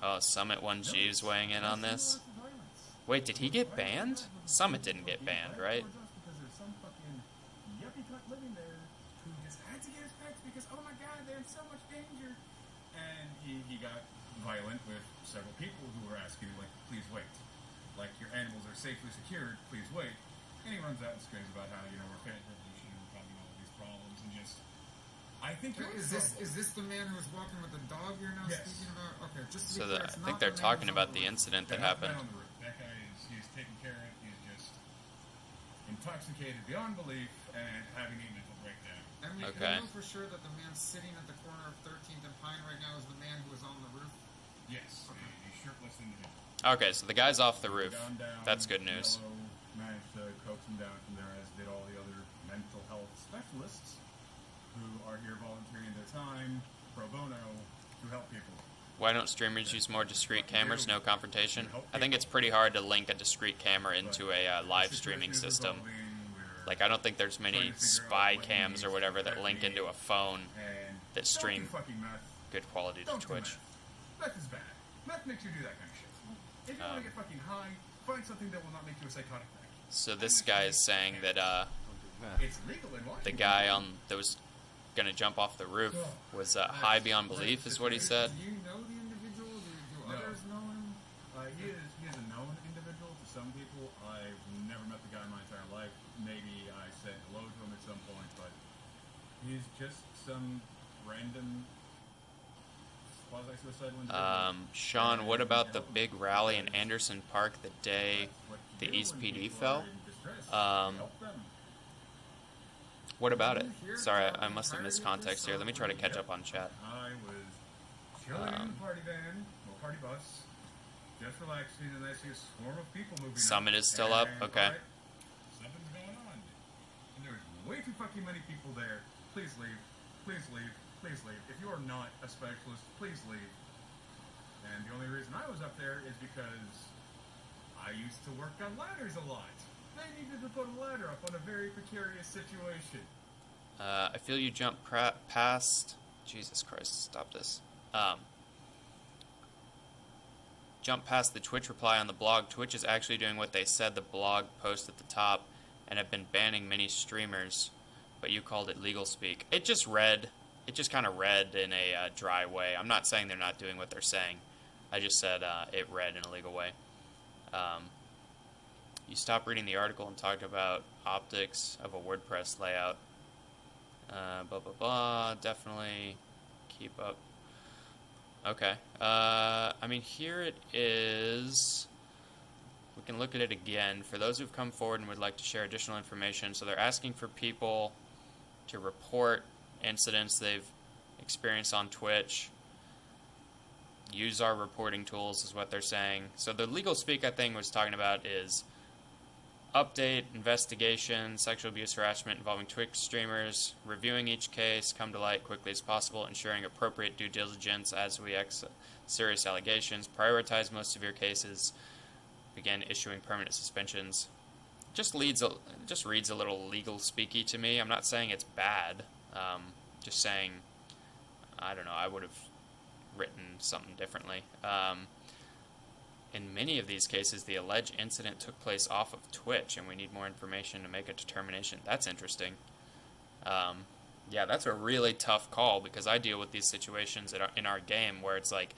Oh, Summit 1G's weighing in on this. Wait, did he get banned? Summit didn't get banned, right? Because there's some fucking yuppie cunt living there who just had to get his pets because, oh my god, they're in so much danger. And he got violent with several people who were asking, like, please wait. Like, your animals are safely secured, please wait. And he runs out and screams about how, we're fan revolution, we're having all these problems, and just... I think is this the man who was walking with the dog you're now speaking about? Okay, just to be clear, I think they're talking about the incident that happened. That guy he's taken care of. He's just intoxicated beyond belief and having a mental breakdown. And we know for sure that the man sitting at the corner of 13th and Pine right now is the man who was on the roof? Yes, a shirtless individual. Okay, so the guy's off the roof. That's good news. Managed to coax him down from there, as did all the other mental health specialists who are here volunteering their time pro bono to help people. Why don't streamers use more discrete cameras, no confrontation? I think it's pretty hard to link a discrete camera into a live streaming system. Like, I don't think there's many spy cams or whatever that link into a phone that stream good quality to Twitch. Meth is bad. Meth makes you do that kind of shit. If you want to get fucking high, find something that will not make you a psychotic wreck. So this guy is saying that it's legal in Washington. The guy that was gonna jump off the roof was high beyond belief, is what he said. Do you know the individual? Do others know him? He is a known individual to some people. I've never met the guy in my entire life. Maybe I said hello to him at some point, but he's just some random quasi-suicidal individual. Sean, what about the big rally in Anderson Park the day the East PD fell? What about it? Sorry, I must have missed context here. Let me try to catch up on chat. I was chilling in the party van, or party bus, just relaxing, and I see a swarm of people moving. Summit is still up? Okay. Something's going on. And there's way too fucking many people there. Please leave. Please leave. Please leave. If you are not a specialist, please leave. And the only reason I was up there is because I used to work on ladders a lot. They needed to put a ladder up on a very precarious situation. I feel you jumped past... Jesus Christ, stop this. Jump past the Twitch reply on the blog. Twitch is actually doing what they said the blog post at the top and have been banning many streamers, but you called it legal speak. It just kind of read in a dry way. I'm not saying they're not doing what they're saying. I just said it read in a legal way. You stopped reading the article and talked about optics of a WordPress layout. Blah, blah, blah. Definitely keep up. Okay. I mean, here it is. We can look at it again. For those who've come forward and would like to share additional information, so they're asking for people to report incidents they've experienced on Twitch. Use our reporting tools is what they're saying. So the legal speak I think was talking about is update, investigation, sexual abuse, harassment involving Twitch streamers, reviewing each case, come to light quickly as possible, ensuring appropriate due diligence as we serious allegations, prioritize most severe cases, begin issuing permanent suspensions. Just reads a little legal speaky to me. I'm not saying it's bad. Just saying, I don't know, I would have written something differently. In many of these cases, the alleged incident took place off of Twitch, and we need more information to make a determination. That's interesting. Yeah, that's a really tough call, because I deal with these situations in our game where it's like,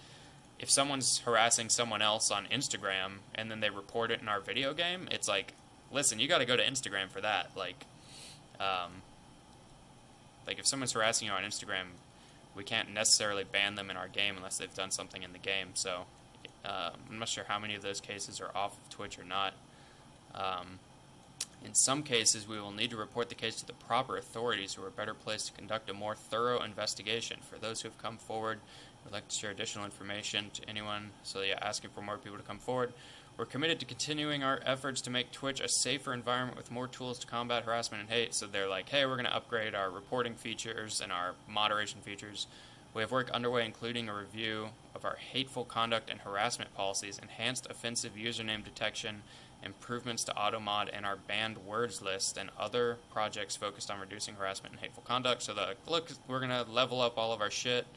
if someone's harassing someone else on Instagram, and then they report it in our video game, it's like, listen, you got to go to Instagram for that. Like if someone's harassing you on Instagram, we can't necessarily ban them in our game unless they've done something in the game. So I'm not sure how many of those cases are off of Twitch or not. In some cases, we will need to report the case to the proper authorities who are better placed to conduct a more thorough investigation. For those who have come forward, we'd like to share additional information to anyone. So yeah, asking for more people to come forward. We're committed to continuing our efforts to make Twitch a safer environment with more tools to combat harassment and hate. So they're like, hey, we're going to upgrade our reporting features and our moderation features. We have work underway including a review of our hateful conduct and harassment policies, enhanced offensive username detection, improvements to AutoMod, and our banned words list, and other projects focused on reducing harassment and hateful conduct. So look, we're going to level up all of our shit.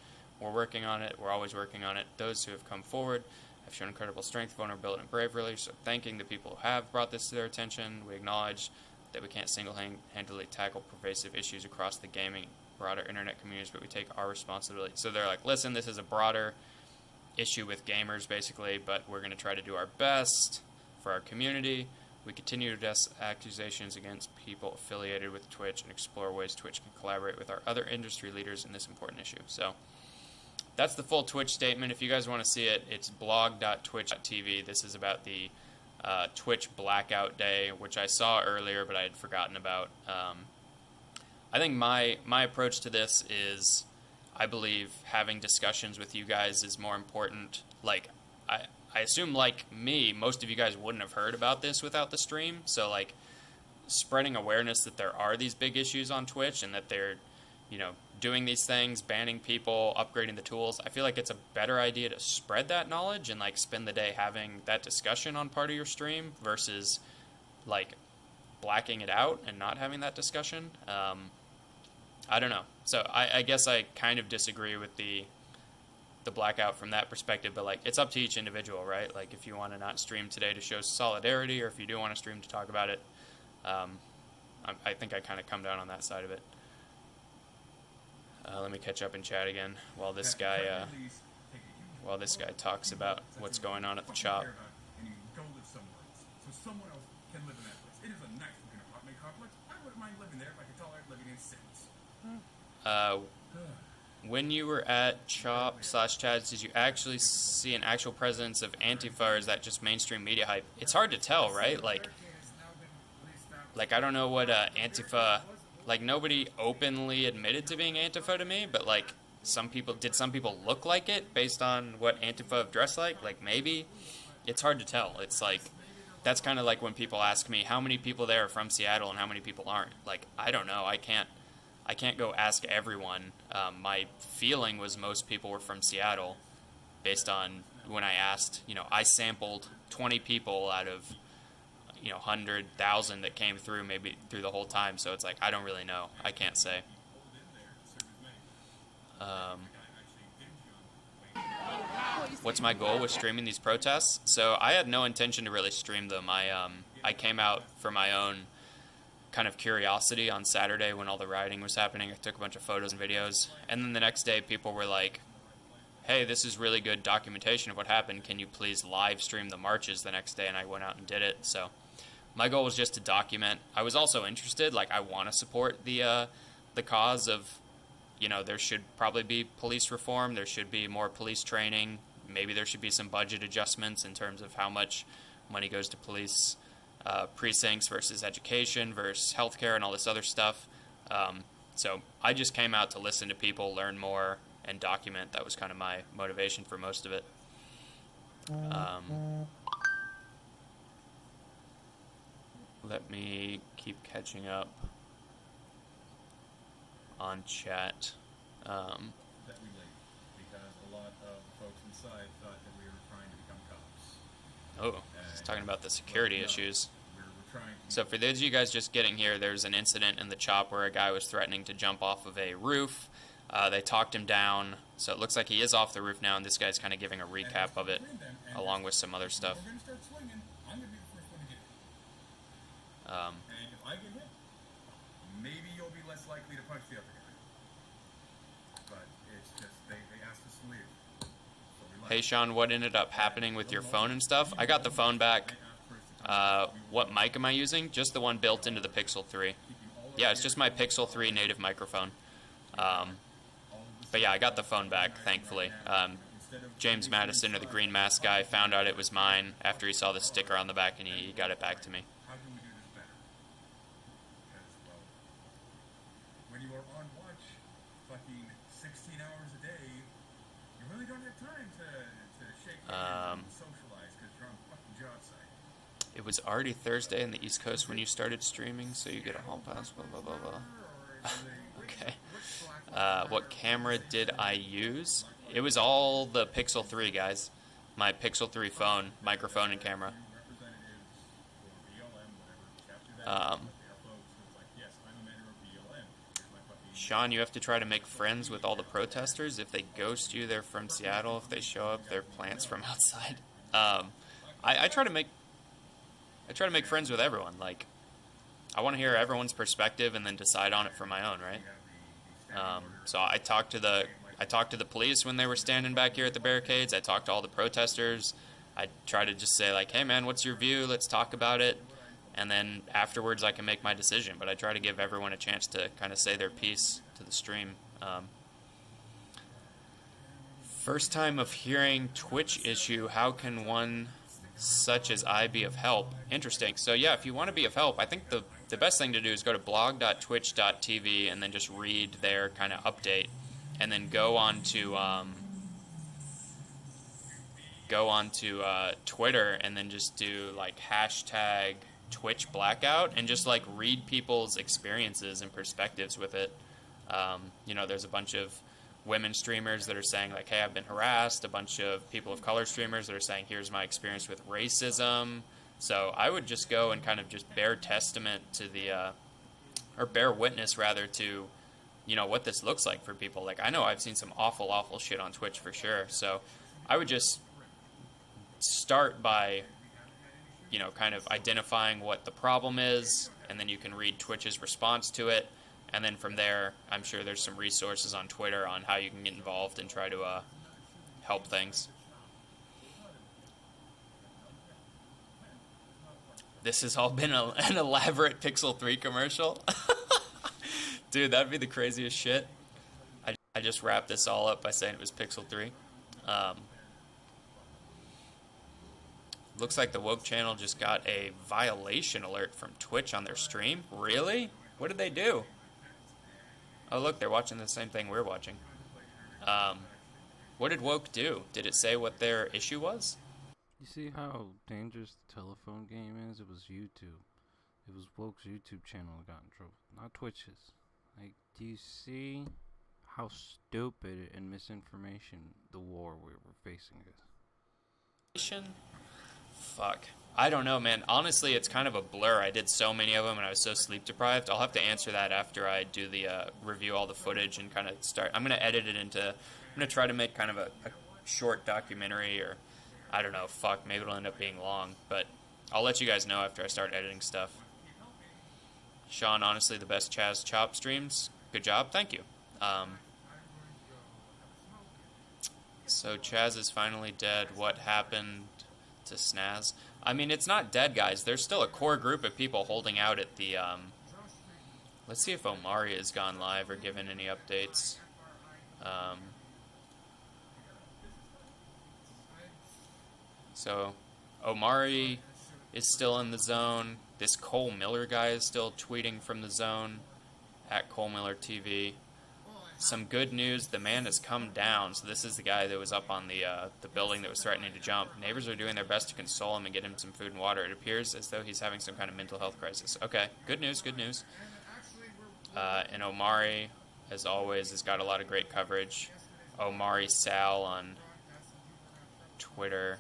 We're working on it. We're always working on it. Those who have come forward have shown incredible strength, vulnerability, and bravery. So thanking the people who have brought this to their attention. We acknowledge that we can't single-handedly tackle pervasive issues across the gaming, broader internet communities, but we take our responsibility. So they're like, listen, this is a broader issue with gamers, basically, but we're going to try to do our best for our community. We continue to address accusations against people affiliated with Twitch and explore ways Twitch can collaborate with our other industry leaders in this important issue. So that's the full Twitch statement. If you guys want to see it, it's blog.twitch.tv. This is about the Twitch blackout day, which I saw earlier, but I had forgotten about. I think my approach to this is, I believe having discussions with you guys is more important. Like, I assume, like me, most of you guys wouldn't have heard about this without the stream. So, like, spreading awareness that there are these big issues on Twitch and that they're, you know, doing these things, banning people, upgrading the tools. I feel like it's a better idea to spread that knowledge and, like, spend the day having that discussion on part of your stream versus, like, blacking it out and not having that discussion. I don't know. So I guess I kind of disagree with the blackout from that perspective, but, like, it's up to each individual, right? Like, if you want to not stream today to show solidarity, or if you do want to stream to talk about it, I think I kind of come down on that side of it. Let me catch up in chat again while this guy talks about what's going on at the shop. And you go live somewhere else, so someone else can live in that place. It is a nice looking apartment complex. I wouldn't mind living there if I could tolerate living in cities. When you were at Chop/Chads, did you actually see an actual presence of Antifa, or is that just mainstream media hype? It's hard to tell, right? Like I don't know what Antifa... Like, nobody openly admitted to being Antifa to me, but, like, some people look like it based on what Antifa have dressed like? Like, maybe. It's hard to tell. It's like, that's kind of like when people ask me how many people there are from Seattle and how many people aren't. Like, I don't know. I can't go ask everyone. My feeling was most people were from Seattle based on when I asked. You know, I sampled 20 people out of, 100,000 that came through, maybe through the whole time. So it's like, I don't really know. I can't say. What's my goal with streaming these protests? So I had no intention to really stream them. I came out for my own kind of curiosity on Saturday when all the rioting was happening. I took a bunch of photos and videos, and then the next day people were like, hey, this is really good documentation of what happened. Can you please live stream the marches the next day? And I went out and did it. So my goal was just to document. I was also interested, like, I want to support the cause of, there should probably be police reform. There should be more police training. Maybe there should be some budget adjustments in terms of how much money goes to police precincts versus education versus healthcare and all this other stuff. So I just came out to listen to people, learn more, and document. That was kind of my motivation for most of it. Let me keep catching up on chat. That we late, because a lot of folks inside thought that we were trying to become cops. Oh, he's talking about the security issues. We're trying to... So for those of you guys just getting here, there's an incident in the Chop where a guy was threatening to jump off of a roof. They talked him down, so it looks like he is off the roof now, and this guy's kind of giving a recap of it, along with some other stuff. We're going to start swinging. I'm going to be the first one to get hit. And if I get hit, maybe you'll be less likely to punch the other guy. But it's just, they asked us to leave. So we left. Hey Sean, what ended up happening with your phone and stuff? I got the phone back. What mic am I using? Just the one built into the Pixel 3. Yeah, it's just my Pixel 3 native microphone. But yeah, I got the phone back, thankfully. James Madison, or the Green Mask guy, found out it was mine after he saw the sticker on the back, and he got it back to me. How can we do this better? Because, well, when you are on watch fucking 16 hours a day, you really don't have time to shake hands and socialize because you're on the fucking job site. It was already Thursday in the East Coast when you started streaming, so you get a hall pass, blah, blah, blah, blah. Okay. What camera did I use? It was all the Pixel 3, guys. My Pixel 3 phone, microphone, and camera. Sean, you have to try to make friends with all the protesters. If they ghost you, they're from Seattle. If they show up, they're plants from outside. I try to make friends with everyone. Like, I want to hear everyone's perspective and then decide on it for my own, right? So I talked to the police when they were standing back here at the barricades. I talked to all the protesters. I try to just say, like, hey man, what's your view? Let's talk about it. And then afterwards I can make my decision. But I try to give everyone a chance to kind of say their piece to the stream. First time of hearing Twitch issue. How can one such as I be of help? Interesting. So yeah, if you want to be of help, I think the best thing to do is go to blog.twitch.tv and then just read their kind of update. And then go on to Twitter and then just do like hashtag Twitch blackout and just like read people's experiences and perspectives with it. You know, there's a bunch of women streamers that are saying like, hey, I've been harassed. A bunch of people of color streamers that are saying, here's my experience with racism. So I would just go and kind of just bear testament to or bear witness rather to, you know, what this looks like for people. Like, I know I've seen some awful, awful shit on Twitch for sure. So I would just start by, you know, kind of identifying what the problem is, and then you can read Twitch's response to it. And then from there, I'm sure there's some resources on Twitter on how you can get involved and try to help things. This has all been an elaborate Pixel 3 commercial. Dude, that'd be the craziest shit. I just wrapped this all up by saying it was Pixel 3. Looks like the Woke channel just got a violation alert from Twitch on their stream. Really? What did they do? Oh, look, they're watching the same thing we're watching. What did Woke do? Did it say what their issue was? You see how dangerous the telephone game is? It was YouTube. It was Woke's YouTube channel that got in trouble, not Twitch's. Like, do you see how stupid and misinformation the war we were facing is? Fuck. I don't know, man. Honestly, it's kind of a blur. I did so many of them and I was so sleep deprived. I'll have to answer that after I do the review all the footage and kind of start. I'm going to edit it into. I'm going to try to make kind of a short documentary, or I don't know. Fuck. Maybe it'll end up being long, but I'll let you guys know after I start editing stuff. Sean, honestly, the best Chaz Chop streams. Good job. Thank you. So Chaz is finally dead. What happened to Snaz? I mean, it's not dead, guys. There's still a core group of people holding out at the, let's see if Omari has gone live or given any updates. So, Omari is still in the zone. This Cole Miller guy is still tweeting from the zone at Cole Miller TV. Some good news, the man has come down. So this is the guy that was up on the building that was threatening to jump. Neighbors are doing their best to console him and get him some food and water. It appears as though he's having some kind of mental health crisis. Okay, good news, good news. And Omari, as always, has got a lot of great coverage. Omari Sal on Twitter.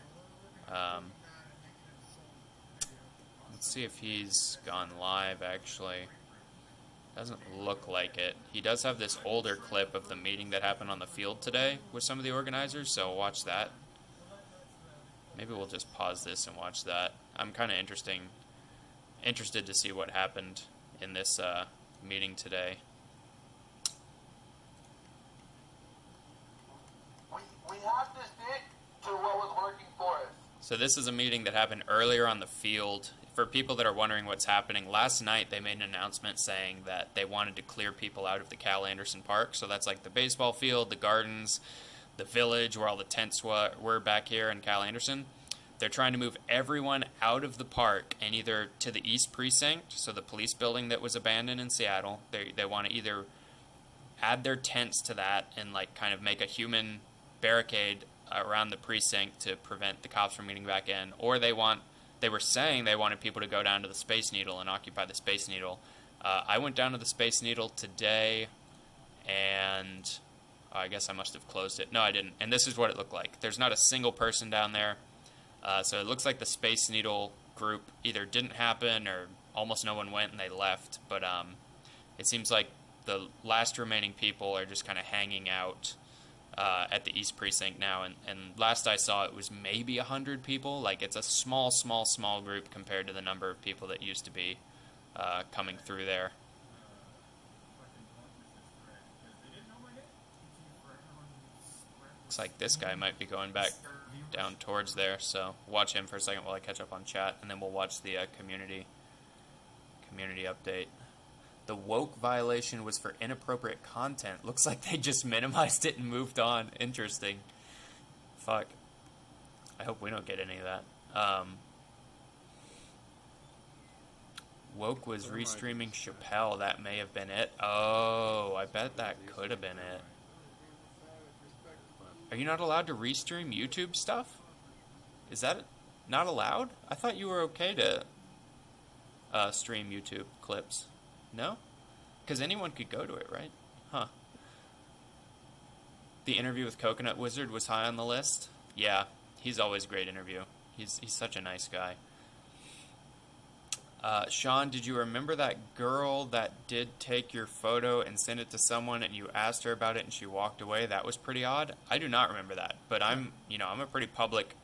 Let's see if he's gone live, actually. Doesn't look like it. He does have this older clip of the meeting that happened on the field today with some of the organizers, so watch that. Maybe we'll just pause this and watch that. I'm kind of interested to see what happened in this meeting today. We have to stick to what was working for us. So this is a meeting that happened earlier on the field. For people that are wondering what's happening, last night they made an announcement saying that they wanted to clear people out of the Cal Anderson Park. So that's like the baseball field, the gardens, the village where all the tents were back here in Cal Anderson. They're trying to move everyone out of the park and either to the East Precinct, so the police building that was abandoned in Seattle. They want to either add their tents to that and like kind of make a human barricade around the precinct to prevent the cops from getting back in, or they were saying they wanted people to go down to the Space Needle and occupy the Space Needle. I went down to the Space Needle today, and I guess I must have closed it. No, I didn't. And this is what it looked like. There's not a single person down there. So it looks like the Space Needle group either didn't happen or almost no one went and they left. But it seems like the last remaining people are just kind of hanging out at the East Precinct now, and last I saw it was maybe 100 people. Like, it's a small group compared to the number of people that used to be coming through there. Looks like this guy might be going back down towards there, so watch him for a second while I catch up on chat, and then we'll watch the community update. The woke violation was for inappropriate content. Looks like they just minimized it and moved on. Interesting. Fuck. I hope we don't get any of that. Woke was restreaming Chappelle. That may have been it. Oh, I bet that could have been it. Are you not allowed to restream YouTube stuff? Is that not allowed? I thought you were okay to stream YouTube clips. No? Because anyone could go to it, right? Huh. The interview with Coconut Wizard was high on the list? Yeah, he's always a great interview. He's such a nice guy. Sean, did you remember that girl that did take your photo and send it to someone and you asked her about it and she walked away? That was pretty odd. I do not remember that, but I'm a pretty public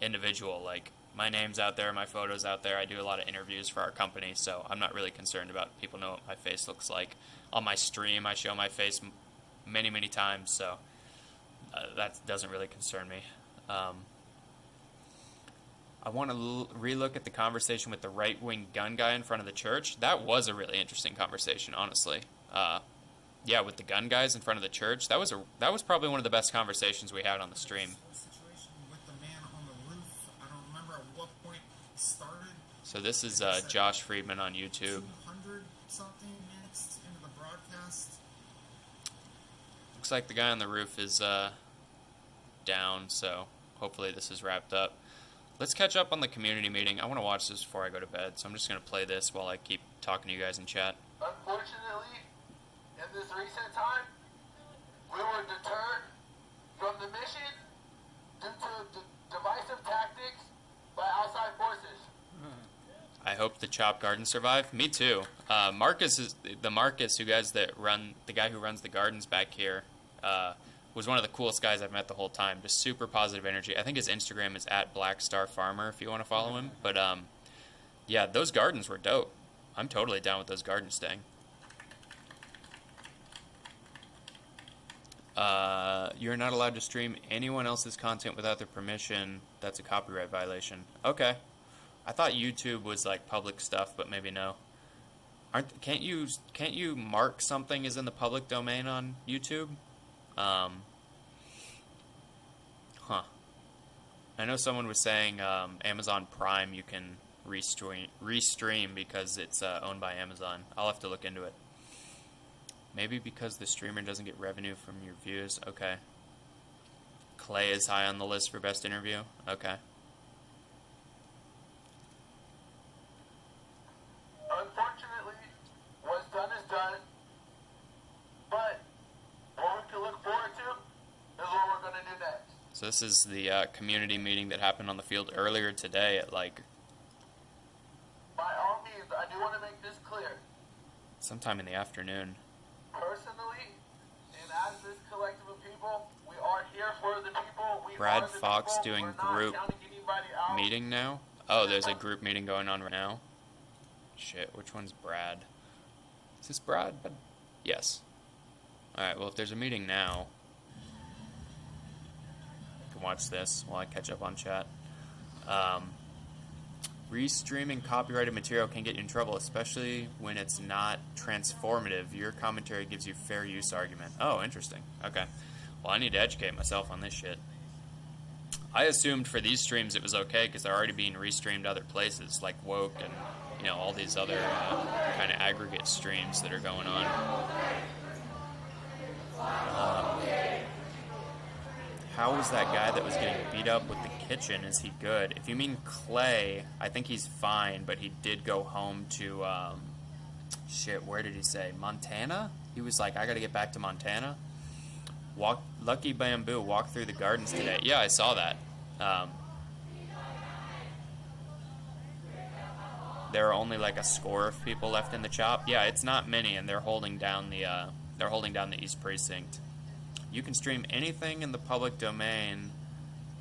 individual. Like, my name's out there, my photo's out there. I do a lot of interviews for our company, so I'm not really concerned about people know what my face looks like. On my stream, I show my face many, many times, so that doesn't really concern me. I want to relook at the conversation with the right-wing gun guy in front of the church. That was a really interesting conversation, honestly. Yeah, with the gun guys in front of the church, that was probably one of the best conversations we had on the stream. Situation with the man on the roof. I don't remember at what point it started. So this is Josh Friedman on YouTube. 200 something minutes into the broadcast. Looks like the guy on the roof is down, so hopefully this is wrapped up. Let's catch up on the community meeting. I want to watch this before I go to bed, so I'm just going to play this while I keep talking to you guys in chat. Unfortunately, in this recent time, we were deterred from the mission due to divisive tactics by outside forces. I hope the Chop Gardens survive. Me too. Marcus, the guy who runs the gardens back here, was one of the coolest guys I've met the whole time. Just super positive energy. I think his Instagram is @BlackStarFarmer if you want to follow him. But yeah, those gardens were dope. I'm totally down with those gardens staying. You're not allowed to stream anyone else's content without their permission. That's a copyright violation. Okay. I thought YouTube was like public stuff, but maybe no. Can't you mark something as in the public domain on YouTube? I know someone was saying Amazon Prime you can restream because it's owned by Amazon. I'll have to look into it. Maybe because the streamer doesn't get revenue from your views. Okay. Clay is high on the list for best interview. Okay. Unfortunately, what's done is done. But what we can look forward to is what we're going to do next. So this is the community meeting that happened on the field earlier today at like... By all means, I do want to make this clear. sometime in the afternoon. Personally, and as this collective of people, we are here for the people. We Brad are the Fox people. doing We're not group counting anybody out. meeting now? Oh, there's a group meeting going on right now. Shit, which one's Brad? Is this Brad? Yes. Alright, well, if there's a meeting now, I can watch this while I catch up on chat. Restreaming copyrighted material can get you in trouble, especially when it's not transformative. Your commentary gives you fair use argument. Oh, interesting. Okay. Well, I need to educate myself on this shit. I assumed for these streams it was okay because they're already being restreamed other places, like Woke and, you know, all these other kind of aggregate streams that are going on. How was that guy that was getting beat up with the kitchen? Is he good? If you mean Clay, I think he's fine, but he did go home to, shit, where did he say? Montana? He was like, I gotta get back to Montana. Lucky Bamboo walked through the gardens today. Yeah, I saw that. there are only like a score of people left in the CHOP. Yeah, it's not many, and they're holding down the East Precinct. You can stream anything in the public domain,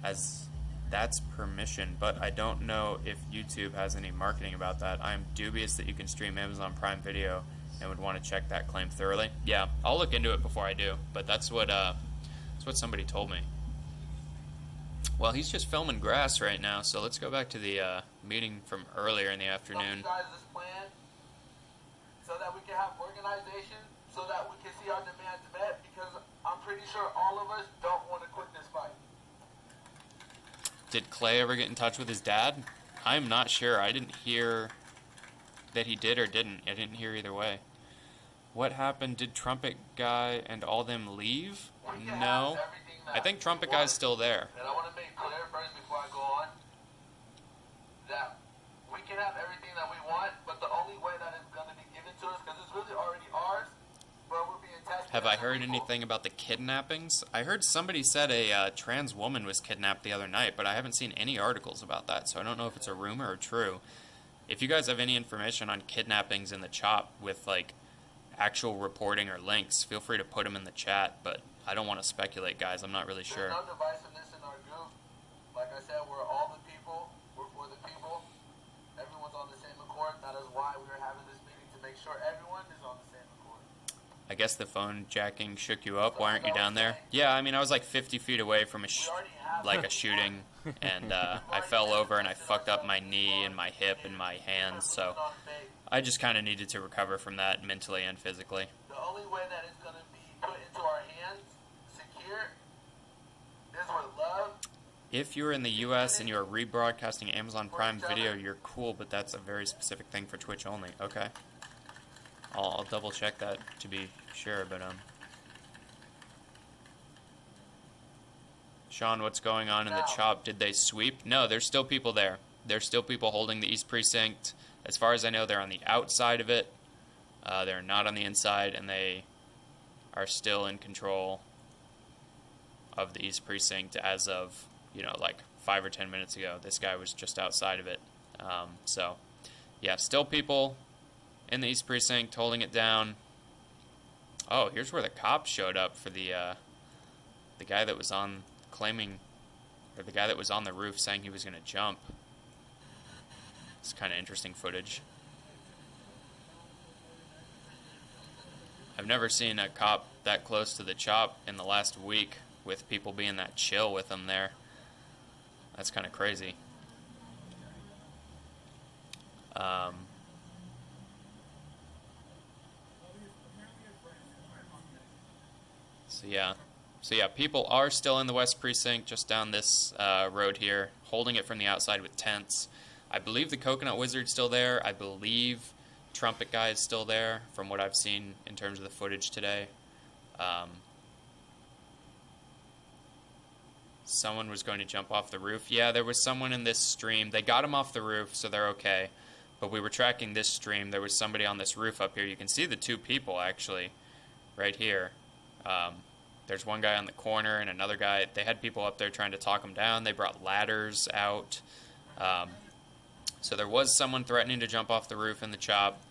as that's permission, but I don't know if YouTube has any marketing about that. I am dubious that you can stream Amazon Prime Video and would want to check that claim thoroughly. Yeah, I'll look into it before I do, but that's what somebody told me. Well, he's just filming grass right now, so let's go back to the meeting from earlier in the afternoon. Guys, this plan so that we can have organization, so that we can see our demands met, because I'm pretty sure all of us don't want to quit this fight. Did Clay ever get in touch with his dad? I'm not sure. I didn't hear that he did or didn't. I didn't hear either way. What happened? Did Trumpet Guy and all them leave? No. I think Trumpet Guy's still there. And I want to make clear first before I go on that we can have everything that we want, but the only way that it's going to be given to us, because it's really already ours, but we're being tested. Have I heard anything about the kidnappings? I heard somebody said a trans woman was kidnapped the other night, but I haven't seen any articles about that, so I don't know if it's a rumor or true. If you guys have any information on kidnappings in the CHOP with like actual reporting or links, feel free to put them in the chat, but I don't want to speculate, guys. I'm not really sure. There's no divisiveness in our group. Like I said, we're all the people. We're for the people. Everyone's on the same accord. That is why we're having this meeting, to make sure everyone is on the same accord. I guess the phone jacking shook you up. Why aren't you down there? Yeah, I mean, I was like 50 feet away from a shooting, and I fell over and I fucked up my knee and my hip and my hands, so I just kind of needed to recover from that mentally and physically. The only way that it's going to be put into our hands, secure, is with love. If you're in the US and you're rebroadcasting Amazon Prime Video, you're cool, but that's a very specific thing for Twitch only. Okay. I'll double check that to be sure, but Sean, what's going on in the CHOP? Did they sweep? No, there's still people there. There's still people holding the East Precinct. As far as I know, they're on the outside of it. They're not on the inside, and they are still in control of the East Precinct as of, like 5 or 10 minutes ago. This guy was just outside of it. So, yeah, still people in the East Precinct holding it down. Oh, here's where the cops showed up for the guy that was on the guy that was on the roof saying he was going to jump. It's kind of interesting footage. I've never seen a cop that close to the CHOP in the last week with people being that chill with them there. That's kind of crazy. So yeah, people are still in the West Precinct, just down this road here, holding it from the outside with tents. I believe the Coconut Wizard's still there. I believe Trumpet Guy is still there, from what I've seen in terms of the footage today. Someone was going to jump off the roof. Yeah, there was someone in this stream. They got him off the roof, so they're okay. But we were tracking this stream. There was somebody on this roof up here. You can see the two people, actually, right here. There's one guy on the corner and another guy. They had people up there trying to talk him down. They brought ladders out. So there was someone threatening to jump off the roof in the CHOP.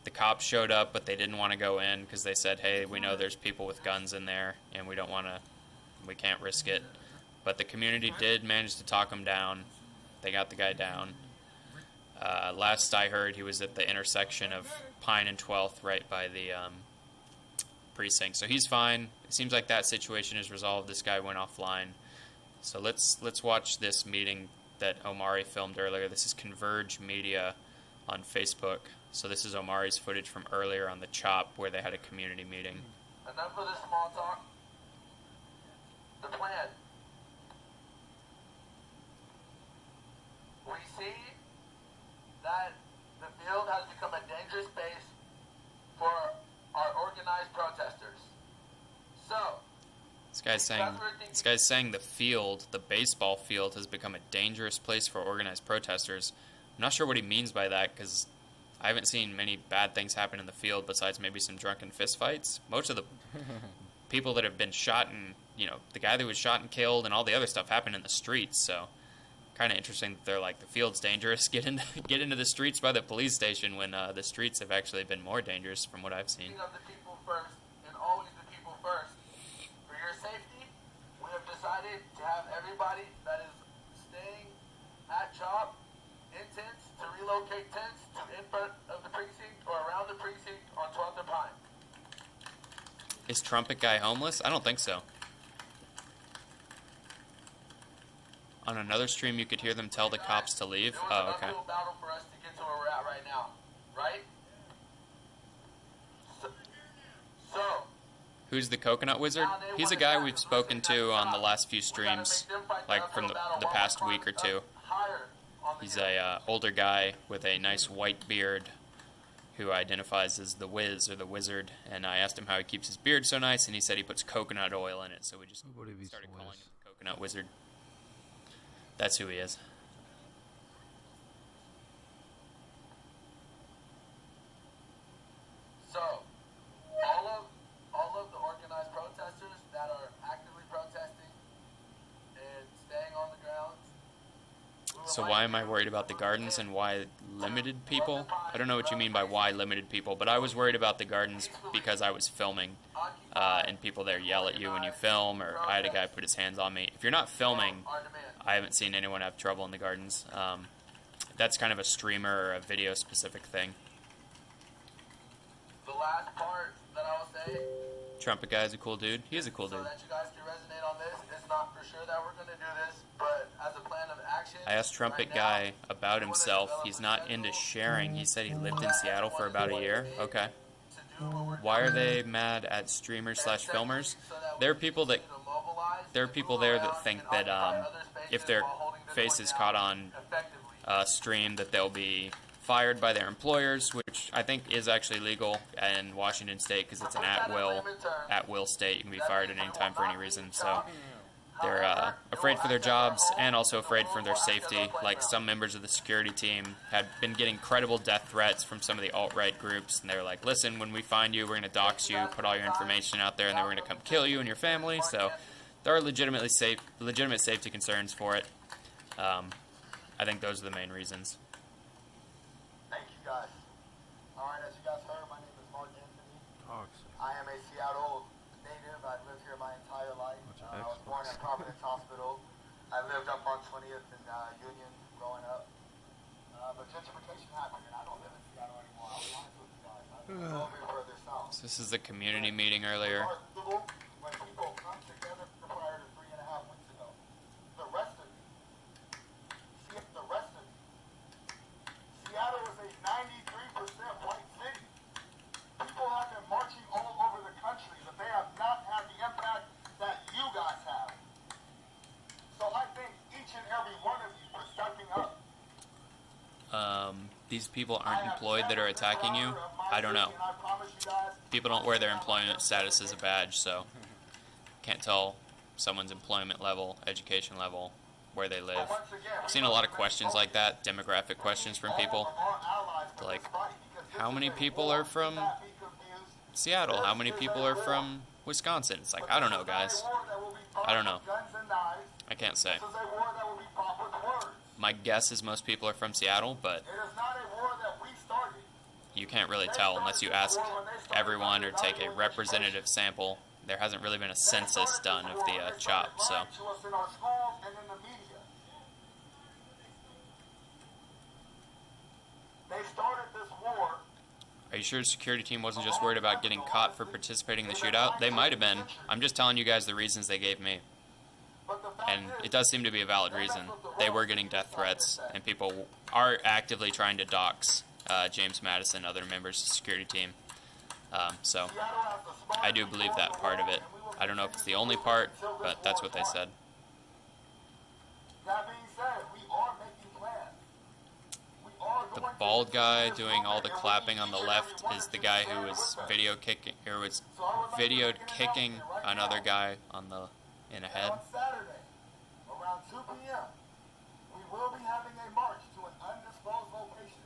The cops showed up, but they didn't want to go in because they said, hey, we know there's people with guns in there, and we can't risk it. But the community did manage to talk him down. They got the guy down. Last I heard, he was at the intersection of Pine and 12th, right by the precinct. So he's fine. It seems like that situation is resolved. This guy went offline. So let's watch this meeting that Omari filmed earlier. This is Converge Media on Facebook. So this is Omari's footage from earlier on the CHOP where they had a community meeting. Enough of this small talk. The plan. We see that the field has become a dangerous space for our organized protesters. So, This guy's saying the field, the baseball field, has become a dangerous place for organized protesters. I'm not sure what he means by that, because I haven't seen many bad things happen in the field besides maybe some drunken fistfights. Most of the people that have been shot and, the guy that was shot and killed and all the other stuff happened in the streets, so kind of interesting that they're like, the field's dangerous. Get into the streets by the police station when the streets have actually been more dangerous from what I've seen. Of the people first, and always the people first. For your safety, we have decided to have everybody that is staying at job in tents to relocate tents to in front of the precinct or around the precinct on 12th and Pine. Is Trumpet Guy homeless? I don't think so. On another stream, you could hear them tell the cops to leave. There was Oh, an okay. uphill battle for us to get to where we're at right now, right? So Who's the Coconut Wizard? He's a guy we've spoken to on the last few streams, like from the past week or two. He's a older guy with a nice white beard who identifies as the Wiz or the Wizard, and I asked him how he keeps his beard so nice, and he said he puts coconut oil in it, so we just started calling him the Coconut Wizard. That's who he is. So, all of the organized protesters that are actively protesting and staying on the grounds. So why am I worried about the gardens and why limited people? I don't know what you mean by why limited people, but I was worried about the gardens because I was filming, and people there yell at you when you film, or I had a guy put his hands on me. If you're not filming, I haven't seen anyone have trouble in the gardens. That's kind of a streamer or a video specific thing. The last part that I will say, Trumpet Guy is a cool dude. He is a cool so dude. that you guys can resonate on this, it's not for sure that we're going to do this, but as a plan of action. I asked Trumpet Guy about himself. He's not into sharing. He said he lived in Seattle for about a year. Okay. Why are they mad at streamers slash filmers? There are people there that think that if their face is caught on stream, that they'll be fired by their employers, which I think is actually legal in Washington State because it's an at-will state. You can be fired at any time for any reason. So they're afraid for their jobs and also afraid for their safety. Like, some members of the security team had been getting credible death threats from some of the alt-right groups, and they were like, listen, when we find you, we're going to dox you, put all your information out there, and then we're going to come kill you and your family. So there are legitimate safety concerns for it. I think those are the main reasons. Thank you guys. Alright, as you guys heard, my name is Mark Anthony. I am a Seattle native. I've lived here my entire life. I was born at Providence Hospital. I lived up on 20th and Union growing up. But gentrification happened, and I don't live in Seattle anymore. I'll be honest with you guys. I live a little bit further south. So this is the community meeting earlier. When people come together prior to 3.5 weeks ago, the rest of you, Seattle is a 93% white city. People have been marching all over the country, but they have not had the impact that you guys have. So I thank each and every one of you for stepping up. These people aren't employed that are attacking you? I don't know. People don't wear their employment status as a badge, so can't tell someone's employment level, education level, where they live. I've seen a lot of questions like that, demographic questions from people. Like, how many people are from Seattle? How many people are from Wisconsin? It's like, I don't know, guys. I don't know. I can't say. My guess is most people are from Seattle, but you can't really tell unless you ask everyone or take a representative sample. There hasn't really been a census done of the CHOP, so. Are you sure the security team wasn't just worried about getting caught for participating in the shootout? They might have been. I'm just telling you guys the reasons they gave me. And it does seem to be a valid reason. They were getting death threats, and people are actively trying to dox James Madison, other members of the security team. So I do believe that part of it. I don't know if it's the only part, but that's what they said. The bald guy doing all the clapping on the left is the guy who was video kicking another guy in a head. On Saturday, around 2 p.m., we will be having a march to an undisclosed location.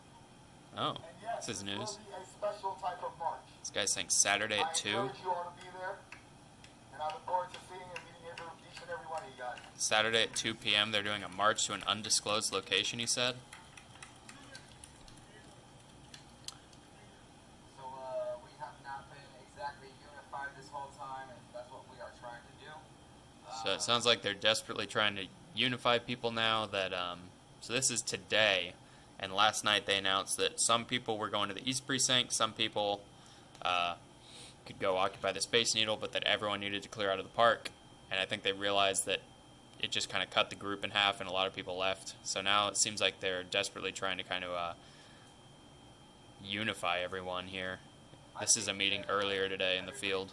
Oh, And yes, this is it will news. be a special type of march. This guy's saying Saturday at 2. I encourage you all to be there, and I look forward to seeing and meeting each and every one of you guys. Saturday at 2 p.m. They're doing a march to an undisclosed location, he said. So we have not been exactly unified this whole time, and that's what we are trying to do. So it sounds like they're desperately trying to unify people now that, so this is today, and last night they announced that some people were going to the East Precinct, some people could go occupy the Space Needle, but that everyone needed to clear out of the park, and I think they realized that it just kind of cut the group in half and a lot of people left. So now it seems like they're desperately trying to kind of unify everyone here. This is a meeting earlier today in the field.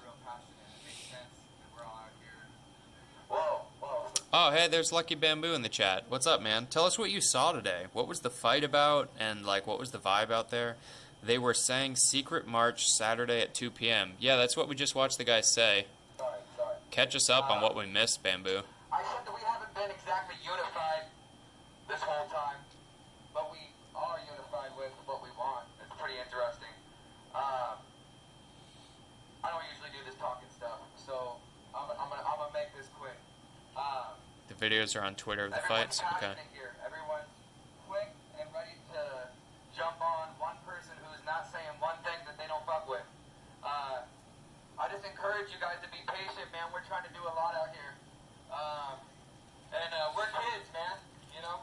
Whoa, whoa. Oh, hey, there's Lucky Bamboo in the chat. What's up, man? Tell us what you saw today. What was the fight about, and, like, what was the vibe out there? They were saying secret march Saturday at 2 p.m. Yeah, that's what we just watched the guy say. Sorry. Catch us up on what we missed, Bamboo. I said that we haven't been exactly unified this whole time, but we are unified with what we want. It's pretty interesting. I don't usually do this talking stuff, so I'm gonna make this quick. The videos are on Twitter of the Everyone's fights? Okay. passionate here. Everyone's quick and ready to jump on one person who's not saying one thing that they don't fuck with. I just encourage you guys to be patient, man. We're trying to do a lot out here. And we're kids, man. You know.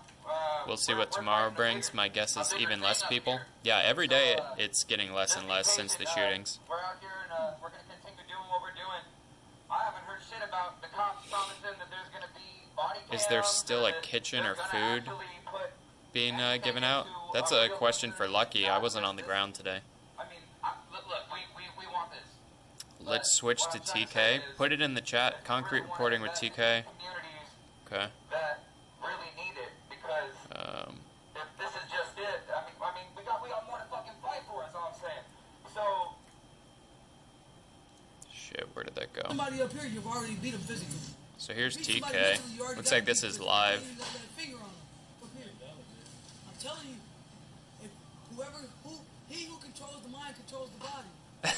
We'll see we're what tomorrow fighting brings. the My guess bigger- is a bigger even less thing up people. here. Yeah, every day So, it's getting less Just and be less since the patient. shootings. We're out here and we're gonna continue doing what we're doing. I haven't heard shit about the cops promising that there's gonna be body cams. Is there still a that kitchen they're or gonna food actually put being everything given out? into That's a a real question for order. Lucky. I wasn't Not on the just ground today. I mean, look, we want this. Let's But switch what to I'm trying to TK. say is Put it in the chat. that Concrete we're reporting one with of the TK. communities Okay. that really need it, because if this is just it, I mean, we got more to fucking fight for. Is all I'm saying. So Shit, where did that go? Somebody up here, you've already beat him physically. So here's Beat somebody TK. mentally, you already Looks got like him this beat is physically. live. You got that finger on him. Up here. I'm telling you, if he who controls the mind controls the body. You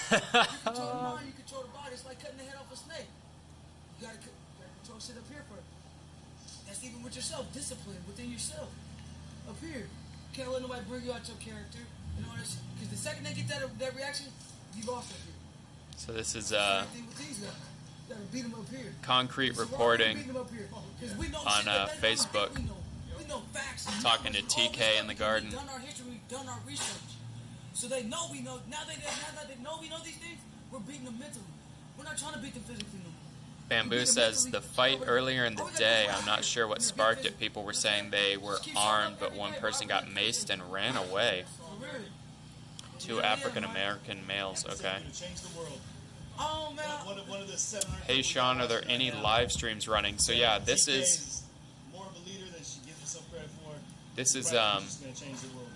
control the mind, you control the body. It's like cutting the head off a snake. You gotta control shit up here first. That's even with yourself, discipline within yourself. Up here, you can't let nobody bring you out your character. You know what I'm saying? Because the second they get that reaction, you lost up here. So this is Same thing with these guys. You gotta beat them up here. Concrete So why are we reporting beating them up here? 'Cause we know on, shit that they don't Facebook. think we know facts. and Talking to numbers and all TK this in the stuff because garden. We've done our history, we've done our research. So they know we know. Now that they know we know these things, we're beating them mentally. We're not trying to beat them physically no more. Bamboo says the fight earlier in the day, I'm not sure what sparked it. People were saying they were armed, but one person got maced and ran away. For real. Two African American males, okay. To change the world. Oh man. One of the 700 Hey Sean, are there any live streams running? So yeah, this TK is more of a leader than she gives herself credit for. this is She's gonna change the world.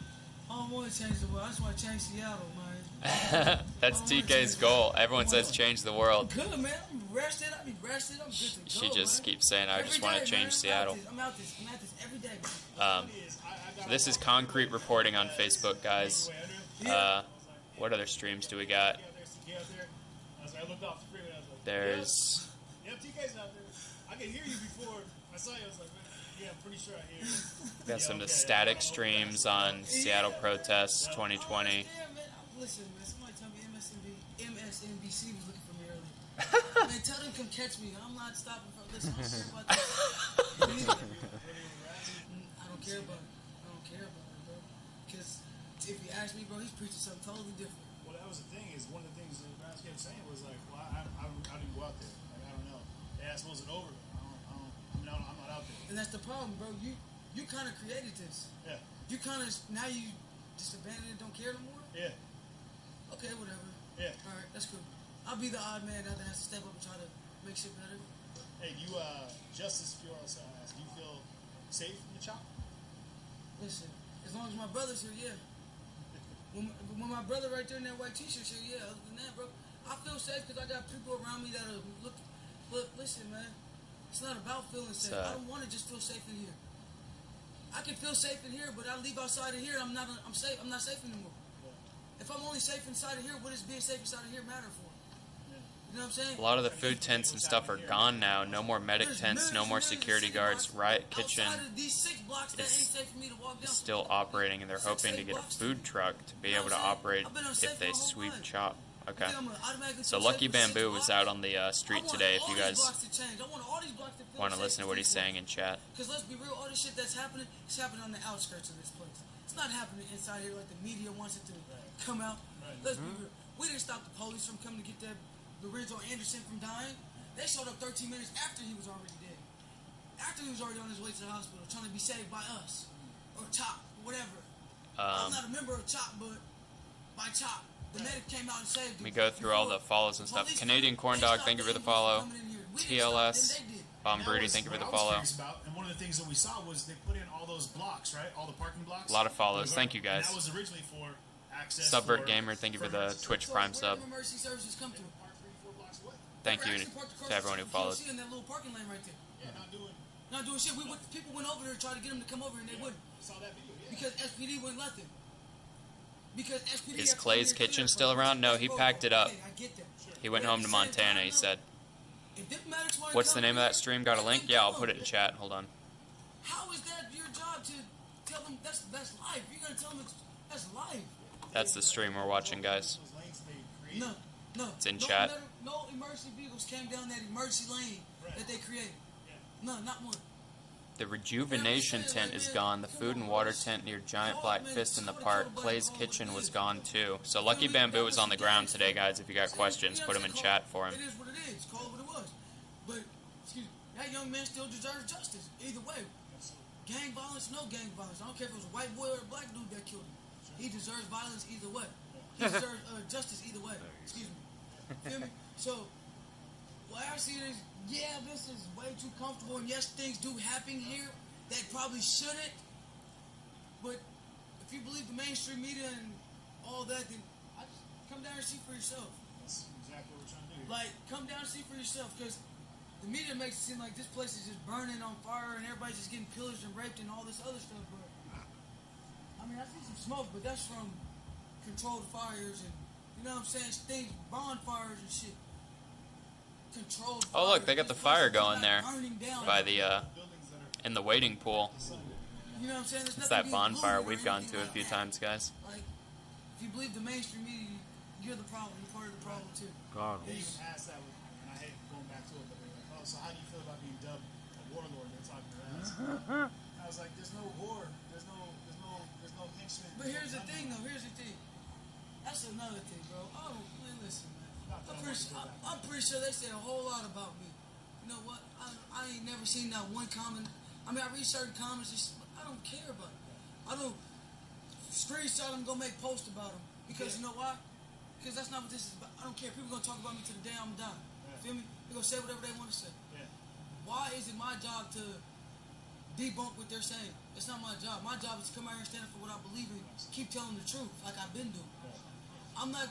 I don't want to change the world. I just want to change Seattle, man. that's TK's goal. Everyone says change the world. I'm good, man. I'm rested. I'm good to go. She just man. keeps saying, I just Every want to day, change man. Seattle. I'm out this every day, man. So this is Concrete reporting on Facebook, guys. What other streams do we got? I looked off the freeway. I was like, There's yep, TK's out there. I could hear you before I saw you. I was like, yeah, I'm pretty sure I hear you. we got some of the static streams on Seattle protests 2020. Yeah, man. Listen, man. Somebody told me MSNBC was looking for me earlier. Man, tell them come catch me. I'm not stopping for. Listen, I don't care about that. Me neither. I don't care about it. I don't care about it, bro. Because if you ask me, bro, he's preaching something totally different. Well, that was the thing. Is one of the things that Brown kept saying was like, well, I didn't go out there. Like, I don't know. They asked, was it over? I'm not out there. And that's the problem, bro. You kind of created this. Yeah. You kind of now you just abandon it, don't care no more. Yeah. Okay, whatever. Yeah. All right, that's cool. I'll be the odd man out that has to step up and try to make shit better. Hey, you, Justice Fiora asked, do you feel safe in the chop? Listen, as long as my brother's here, yeah. When my brother right there in that white t-shirt here, yeah. Other than that, bro, I feel safe because I got people around me that are look. But listen, man, it's not about feeling safe. I don't want to just feel safe in here. I can feel safe in here, but I leave outside of here, I'm safe. I'm not safe anymore. If I'm only safe inside of here, what does being safe inside of here matter for? You You know what I'm saying? A lot of the food tents and stuff are gone now. No more medic There's tents, no millions more and millions of security city guards. blocks Riot Kitchen outside of these 6 blocks that is ain't safe for me to walk down. still operating, and they're hoping to get a food truck to be able to operate if they sweep chop. Okay. So Lucky Bamboo was out on the street today. If you guys want to listen to what he's saying in chat. Because let's be real, all this shit that's happening, it's happening on the outskirts of this place. It's not happening inside here like the media wants it to come out. Let's be real. We didn't stop the police from coming to get that Lorenzo Anderson from dying. They showed up 13 minutes after he was already dead. After he was already on his way to the hospital, trying to be saved by us. Or CHOP, whatever. I'm not a member of CHOP, but by CHOP. The medic came out and saved him. We go through all the follows and stuff. Canadian Corn Dog, thank you for the follow. TLS, Bomb Broody, thank you for the follow. And one of the things that we saw was they put in all those blocks, right? All the parking blocks. A lot of follows. Thank you And guys. that was originally for access. Subvert for Gamer, thank you for the Twitch Prime sub. Emergency services come through. Park 3, 4 blocks away. Thank you to everyone who followed. In that little parking lane right there. Yeah, Not doing shit. People went over there to try to get him to come over, and they wouldn't. saw that video. Yeah. Because SPD wouldn't let them. Because SPD Is had to Clay's come here Kitchen clear still from around? No, he packed it up. Okay, I get that. He went home to Montana, he said. If diplomatics wanna What's come the name of here, that stream? Got a link? Yeah, I'll put it in chat. Hold on. How is that your job to tell them that's life? You're gonna tell them that's life. That's the stream we're watching, guys. Those lanes they created. No. It's in chat. No emergency vehicles came down that emergency lane that they created. No, not one. The Rejuvenation tent is gone. The food and water tent near Giant Black Fist in the park. Clay's Kitchen was gone too. So Lucky Bamboo was on the ground today, guys. If you got questions, put them in chat for him. It is what it is. Call it what it was. But, excuse me, that young man still deserves justice. Either way. Gang violence, no gang violence. I don't care if it was a white boy or a black dude that killed him. He deserves violence either way. He deserves justice either way. Excuse me. Feel me? So, what I see is, yeah, this is way too comfortable, and yes, things do happen here that probably shouldn't. But if you believe the mainstream media and all that, then I just come down and see for yourself. That's exactly what we're trying to do. Like, come down and see for yourself, because the media makes it seem like this place is just burning on fire and everybody's just getting pillaged and raped and all this other stuff. But I mean, I see some smoke, but that's from controlled fires and, you know what I'm saying, things, bonfires and shit. Controlled Oh, look, fires. they got the This fire place is going not there burning down. by the, Buildings that are in the waiting pool. You know what I'm saying? There's It's nothing that being bonfire looted or we've gone anything to a like few that. times, guys. Like, if you believe the mainstream media, you're the problem. You're part of the problem, too. God. They even asked that, and I hate going back to it, but they're like, oh, so how do you feel about being dubbed a warlord? They're talking about us. I was like, there's no war. There's no henchman. But here's the thing, though. Here's the thing. That's another thing, bro. Oh, man, listen, man. I'm pretty sure they said a whole lot about me. You know what? I ain't never seen that one comment. I mean, I read certain comments. I don't care about it. I don't screenshot them, go make posts about them. Because you know why? Because that's not what this is about. I don't care. People gonna talk about me to the day I'm done. Feel me? They're gonna say whatever they want to say. Yeah. Why is it my job to debunk what they're saying? It's not my job. My job is to come out here and stand up for what I believe in. Keep telling the truth, like I've been doing. I'm not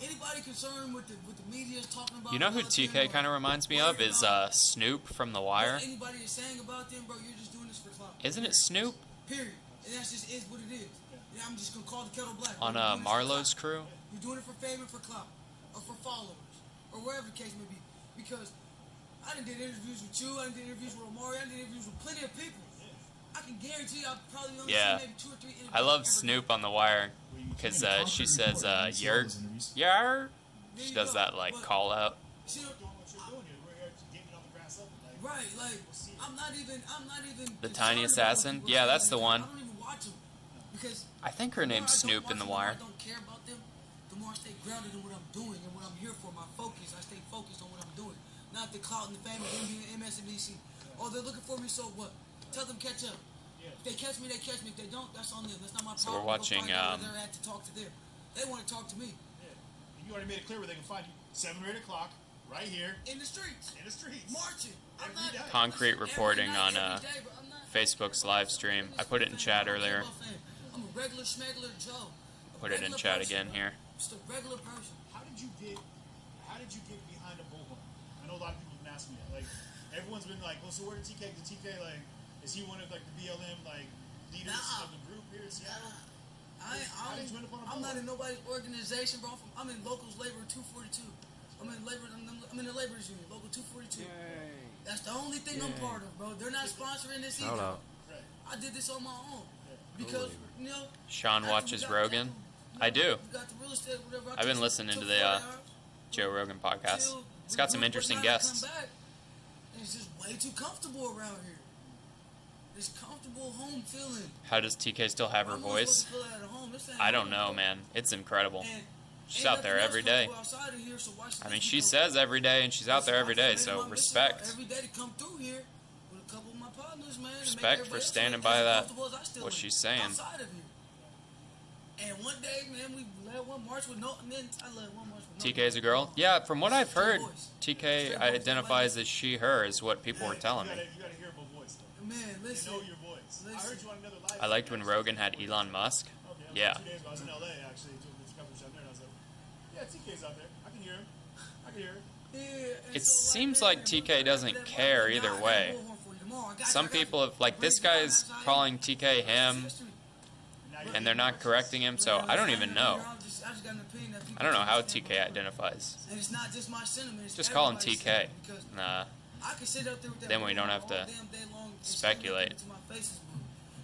anybody concerned with the media's talking about. You know who TK kind of reminds me of is Snoop from The Wire. What anybody is saying about them, bro, you're just doing this for clout. Isn't it Snoop Period. And that's just is what it is. And I'm just gonna call the kettle black. on You're doing this for Marlowe's clout. crew? You're doing it for fame and for clout, or for followers, or wherever the case may be. Because I done did interviews with you, I done did interviews with Omari, I done did interviews with plenty of people. I can guarantee you I've probably only Yeah. seen maybe 2 or 3 interviews. I love ever Snoop on The Wire because she says "yer, yer." She does that like call out. See, Doing what you're doing here. We're here to get it on the grass up. Like, right, like I'm not even. The Tiny concerned about Assassin? people Yeah, saying that's the anything. one. I don't even watch them because I think her the more name's I don't Snoop watch in The them, the more Wire. I don't care about them. The more I stay grounded in what I'm doing and what I'm here for. My focus. I stay focused on what I'm doing. Not the clout and the fame of them being MSNBC. Oh, they're looking for me, so what? Tell them catch up. If they catch me, they catch me. If they don't, that's on them. That's not my problem. So we're Go watching, find out where they're at to talk to them. They want to talk to me yeah. You already made it clear where they can find you. 7 or 8 o'clock, right here, in the streets, in the streets. marching. I'm Every not day. Concrete every reporting night, on every day, bro. I'm not- Facebook's live stream. I put it in chat earlier. I'm a regular schmegular Joe. Put it in chat again here. Just a regular person. How did you get behind a bullhorn? I know a lot of people have been asking me that. Like, everyone's been like, well, so where did TK? Did TK, like, is he one of, like, the BLM, like, leaders Nah. of the group here in Seattle? I'm did you end up on a not board? in nobody's organization, bro. I'm in Locals Labor 242. I'm in labor. I'm in the laborers union, local 242. Yay. That's the only thing I'm part of, bro. They're not sponsoring this Shout either. out. I did this on my own because you know. Sean after watches we got Rogan. that, I do. we got the real estate, whatever, I I've been took- listening took to the 4 hours Joe Rogan podcast. till It's got some we interesting went down and guests. come back, and it's just way too comfortable around here. This comfortable home feeling. How does TK still have her I'm not voice? supposed to feel that at home. This ain't I don't home, know, bro. man. It's incredible. And She's ain't out there nothing every else day. comfortable outside of here, so why should I they mean, keep she going? says every day, and she's out there every day, Listen, I so made my mission respect. every day to come through here with a couple of my partners, man. to make Respect everybody for else standing feel by as that, comfortable as I still what am she's saying. outside of here. And one day, man, we led one march with no, and then I led one march with no. TK is a girl? Yeah, from what I've heard, Straight TK voice, identifies as she, her, is what people were telling me. You gotta hear my voice, though. Man, They listen. know your voice. I heard you on another live. I liked when Rogan had Elon Musk. Okay, Yeah. 2 days ago, I was in LA actually doing this coverage down there, and I was like, yeah, TK's out there. I can hear him. I can hear him. Yeah, and It so, seems man, like TK doesn't care either way. Some people have, like, this guy's calling TK him, and they're not correcting him, so I don't even know. I don't know how TK identifies. And it's not just my sentiment. It's Just call him everybody's TK. sentiment, because Nah. I can sit up there with that Then we phone don't have all to damn day long and speculate. scream into my faces,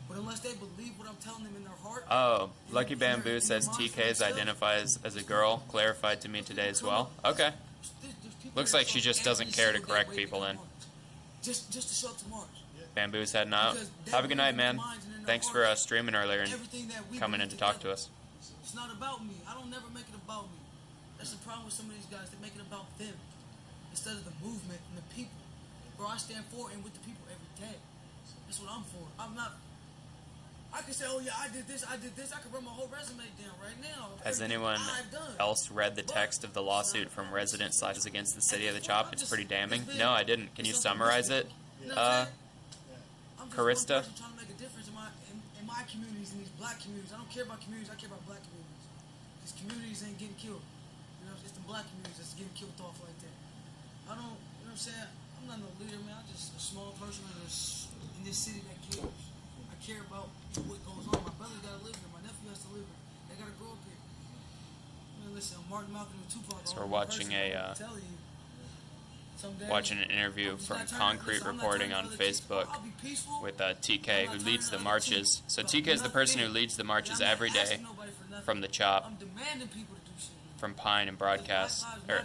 but unless they believe what I'm telling them in their heart, Oh, Lucky Bamboo says TK's identifies as a girl, clarified to me today as well. Okay. there's people Looks that like she show just every doesn't care to single day correct waiting people to then. March. Just to show up to March. Bamboo's heading out. Because they Have a good night, believe in man. their minds and in their Thanks for hearts streaming earlier and everything that we coming in believe to talk to together. us. It's not about me. I don't never make it about me. That's the problem with some of these guys. They make it about them instead of the movement and the people. Bro, I stand for and with the people every day. That's what I'm for. I'm not. I can say, oh yeah, I did this. I can run my whole resume down right now. Has Everything anyone I've done. else read the text of the lawsuit from resident sides against the city of the Chop? It's pretty damning. No, I didn't. Can you summarize it, You know what I'm saying? I'm just Carista? one person trying to make a difference in my communities, in these black communities. I don't care about communities. I care about black communities. These communities ain't getting killed. You know, it's the black communities that's getting killed off like that. I don't. You know what I'm saying? I'm not no leader, man. I'm just a small person in this city that cares. I care about what goes on. My brother gotta live here. My nephew has to live here. They gotta grow up here. Man, listen, Martin Malcolm and Tupac. So are we're one watching person. a, I'm telling you. Someday, watching an interview I'm just from not turning- Concrete listen, I'm not Reporting turning on other cheeks. Facebook I'll be peaceful. with TK, who leads the marches. So TK is the person who leads the marches I'm not every day asking nobody for nothing. from the Chop, I'm demanding people to do shit. from Pine and Broadcast, or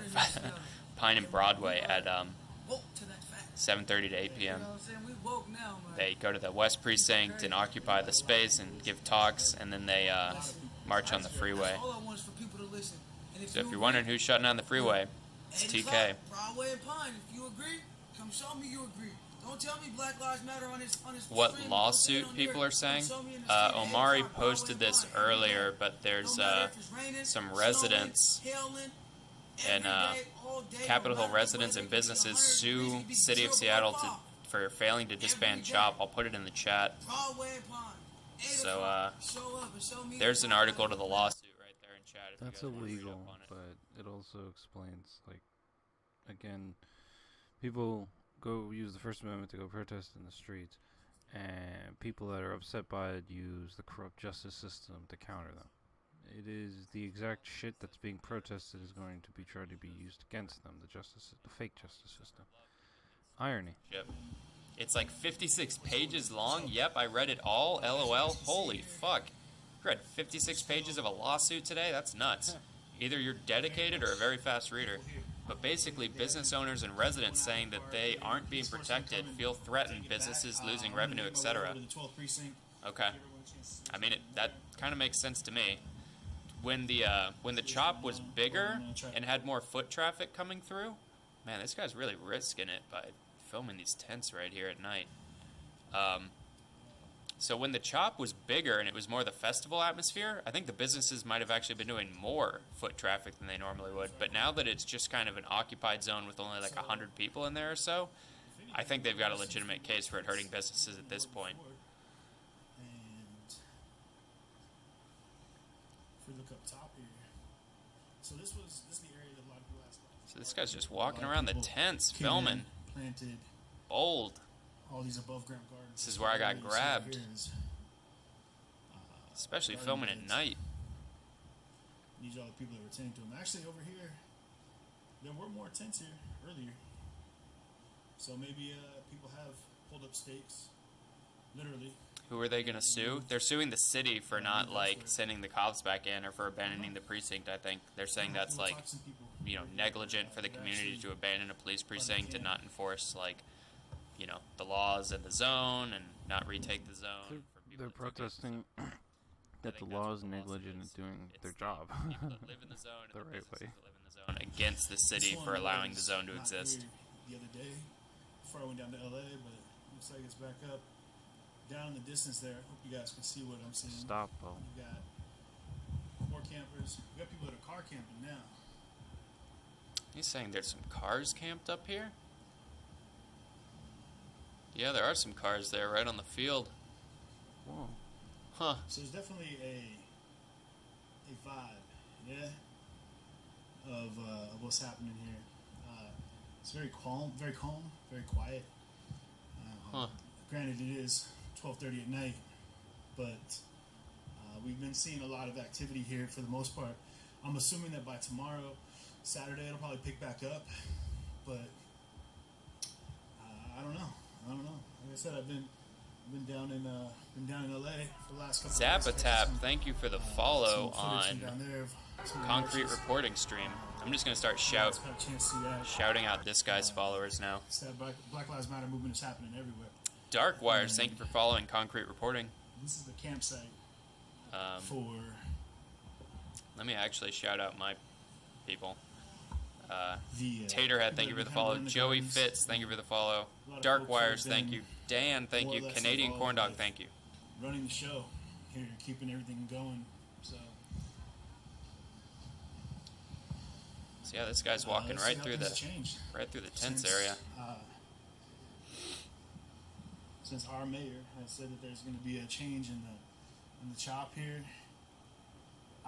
Pine and Broadway at Woke to that fact. 7:30 to 8 You p.m. know what I'm saying? We woke now, man. They go to the West Precinct and occupy the space and give talks, and then they march on the freeway. That's all I want is for people to listen. And So if you're wondering who's shutting down the freeway, it's 8 TK. o'clock, Broadway and Pine. If you agree, come show me you agree. Don't tell me Black Lives Matter on his What stream. lawsuit Don't people hear. are saying? Come show me in the street at 8 Omari o'clock, Broadway posted and this Pine. earlier, but there's No matter if it's raining, some snowing, residents hailing, and every day, all day, Capitol no Hill matter residents what, and it could be businesses 100 sue degrees, it could be City of 0 Seattle below. for failing to disband day. CHOP. I'll put it in the chat. Broadway and Pine. 8 So, o'clock. Show up and show me There's an article to the lawsuit right there in chat. If That's you guys wanna read illegal, up on it. but it also explains, like, again, people go use the First Amendment to go protest in the streets, and people that are upset by it use the corrupt justice system to counter them. It is the exact shit that's being protested is going to be tried to be used against them, the fake justice system. Irony. Yep. It's like 56 pages long. Yep, I read it all. LOL. Holy fuck. You read 56 pages of a lawsuit today? That's nuts. Either you're dedicated or a very fast reader. But basically, business owners and residents saying that they aren't being protected, feel threatened, businesses losing revenue, etc. Okay. I mean, that kind of makes sense to me. When the Chop was bigger and had more foot traffic coming through, man, this guy's really risking it by filming these tents right here at night. So when the Chop was bigger and it was more the festival atmosphere, I think the businesses might have actually been doing more foot traffic than they normally would. But now that it's just kind of an occupied zone with only like 100 people in there or so, I think they've got a legitimate case for it hurting businesses at this point. And if we look up top here, so this is the area that a lot of people asked about. So this guy's just walking around the tents, filming. Planted Bold. all these above ground gardens. This is where I got What you see grabbed. here is, Especially garden filming at beds. night. These are all the people that were tending to them. Actually, over here, there were more tents here earlier. So maybe people have pulled up stakes, literally. Who are they gonna sue? They're suing the city for not like sending the cops back in or for abandoning the precinct. I think they're saying that's like, you know, negligent for the community to abandon a police precinct and not enforce like, you know, the laws in the zone and not retake the zone. For people They're that took it. protesting that the think law that's is what the lawsuit negligent is. at doing It's their the job. People that live in the zone and The the right businesses way. that live in the zone against the city This for one allowing the was zone to not exist. here the other day, before I went down to LA, but looks like it's back up. Down in the distance there, hope you guys can see what I'm seeing. Stop, Bo. You got more campers. We got people that are car camping now. He's saying there's some cars camped up here? Yeah, there are some cars there right on the field. Whoa. Huh. So there's definitely a vibe, yeah, of what's happening here. It's very calm, very quiet. Huh. Granted, it is 12:30 at night, but we've been seeing a lot of activity here for the most part. I'm assuming that by tomorrow, Saturday, it'll probably pick back up, but I don't know. Like I said, I've been down in LA for the last couple of days. Zapatap, thank you for the follow some footage on from down there of some of the Concrete marches. Reporting Stream. I'm just gonna start Got a chance to see that. shouting out this guy's followers now. It's that Black Lives Matter movement is happening everywhere. Dark Wires, thank you for following Concrete Reporting. This is the campsite Um, for let me actually shout out my people. the Taterhead, thank you for the follow. People that Joey have been Fitz, thank you for the follow. A lot of Dark folks Wires, have thank been you. Dan, thank more or you. less Canadian involved Corn Dog, with thank you. running the show here, keeping everything going. So So yeah, this guy's walking let's see right how through things the changed tents since, area. Since our mayor has said that there's going to be a change in the chop here,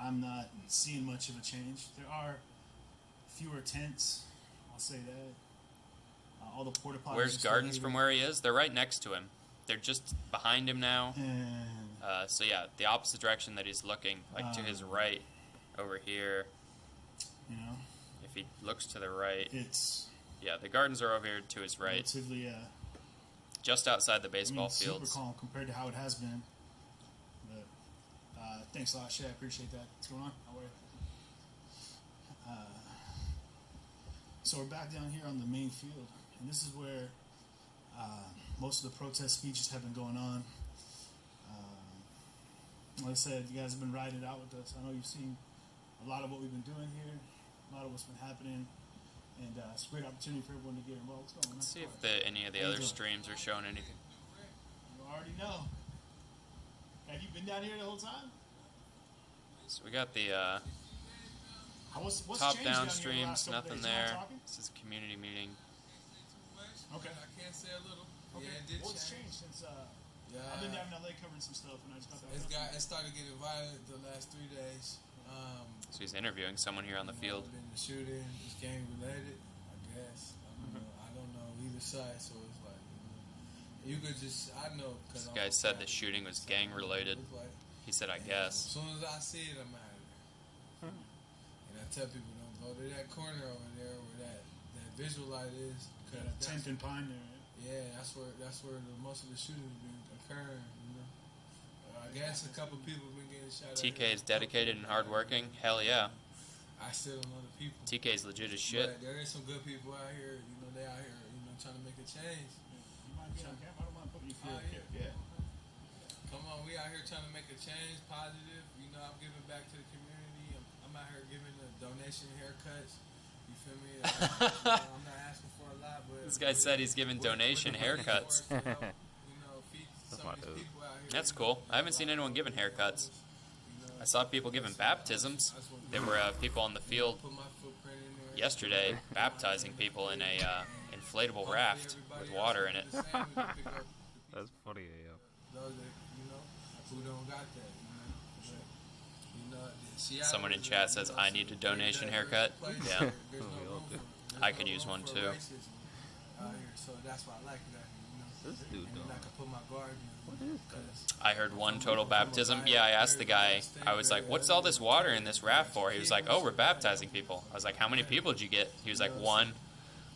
I'm not seeing much of a change. There are fewer tents, I'll say that. All the porta potties. Where's are still Gardens here. from where he is? They're right next to him. They're just behind him now. And So yeah, the opposite direction that he's looking, like to his right, over here. you know, If he looks to the right, it's yeah, the gardens are over here to his right, relatively just outside the baseball super fields. calm compared to how it has been. But thanks a lot, Shay. I appreciate that. What's going on? How are you? So we're back down here on the main field, and this is where most of the protest speeches have been going on. Like I said, you guys have been riding it out with us. I know you've seen a lot of what we've been doing here, a lot of what's been happening, and it's a great opportunity for everyone to get involved. What's going on? Let's see if any of the other streams are showing anything. You already know. Have you been down here the whole time? So we got the What's changed top-down down here the streams, last couple nothing days? You mind there. talking? This is a community meeting. Okay. I can say a little. Okay. Yeah, it did What's change. changed since Yeah, I've been down in LA covering some stuff, and I just got back. it started getting violent the last 3 days. So he's interviewing someone here on the field. Been the shooting, it's gang related, I guess. I don't know either side, so it's like you could just I know because This guy said the shooting was gang related. He said, I As guess. soon as I see it, I'm out of there. And I tell people don't go to that corner over there where that visual light is. Yeah, Cause 10th and Pine there. yeah, that's where most of the shootings been occurring. You know, I guess a couple people been getting shot. TK is dedicated and hardworking. Hell yeah. I still don't know the people. TK's legit as shit. But there is some good people out here. You know, they out here. You know, trying to make a change. You mind being on camera? I don't mind putting you through. Yeah. Come on, we out here trying to make a change, positive. You know, I'm giving back to the community. I'm out here giving the donation haircuts. You feel me? I'm not asking for a lot, but This guy said he's giving donation haircuts. You know, feed some of these people out here. That's cool. I haven't seen anyone giving haircuts. I saw people giving baptisms. There were people on the field Put my footprint in there. yesterday baptizing people in a inflatable raft with water in it. That's funny, AF. Those that, you know, who don't got that, you know. But, you know, Seattle Someone in is chat says, I need a donation haircut. Yeah. There's no We all room do. for- there's I no could use room one for too. racism out here, so that's why I like it out here, you know. this dude And then doing? I can put my guard in. What is Cause I heard one total baptism. Yeah, I asked the guy, I was like, what's all this water in this raft for? He was like, oh, we're baptizing people. I was like, how many people did you get? He was like, one.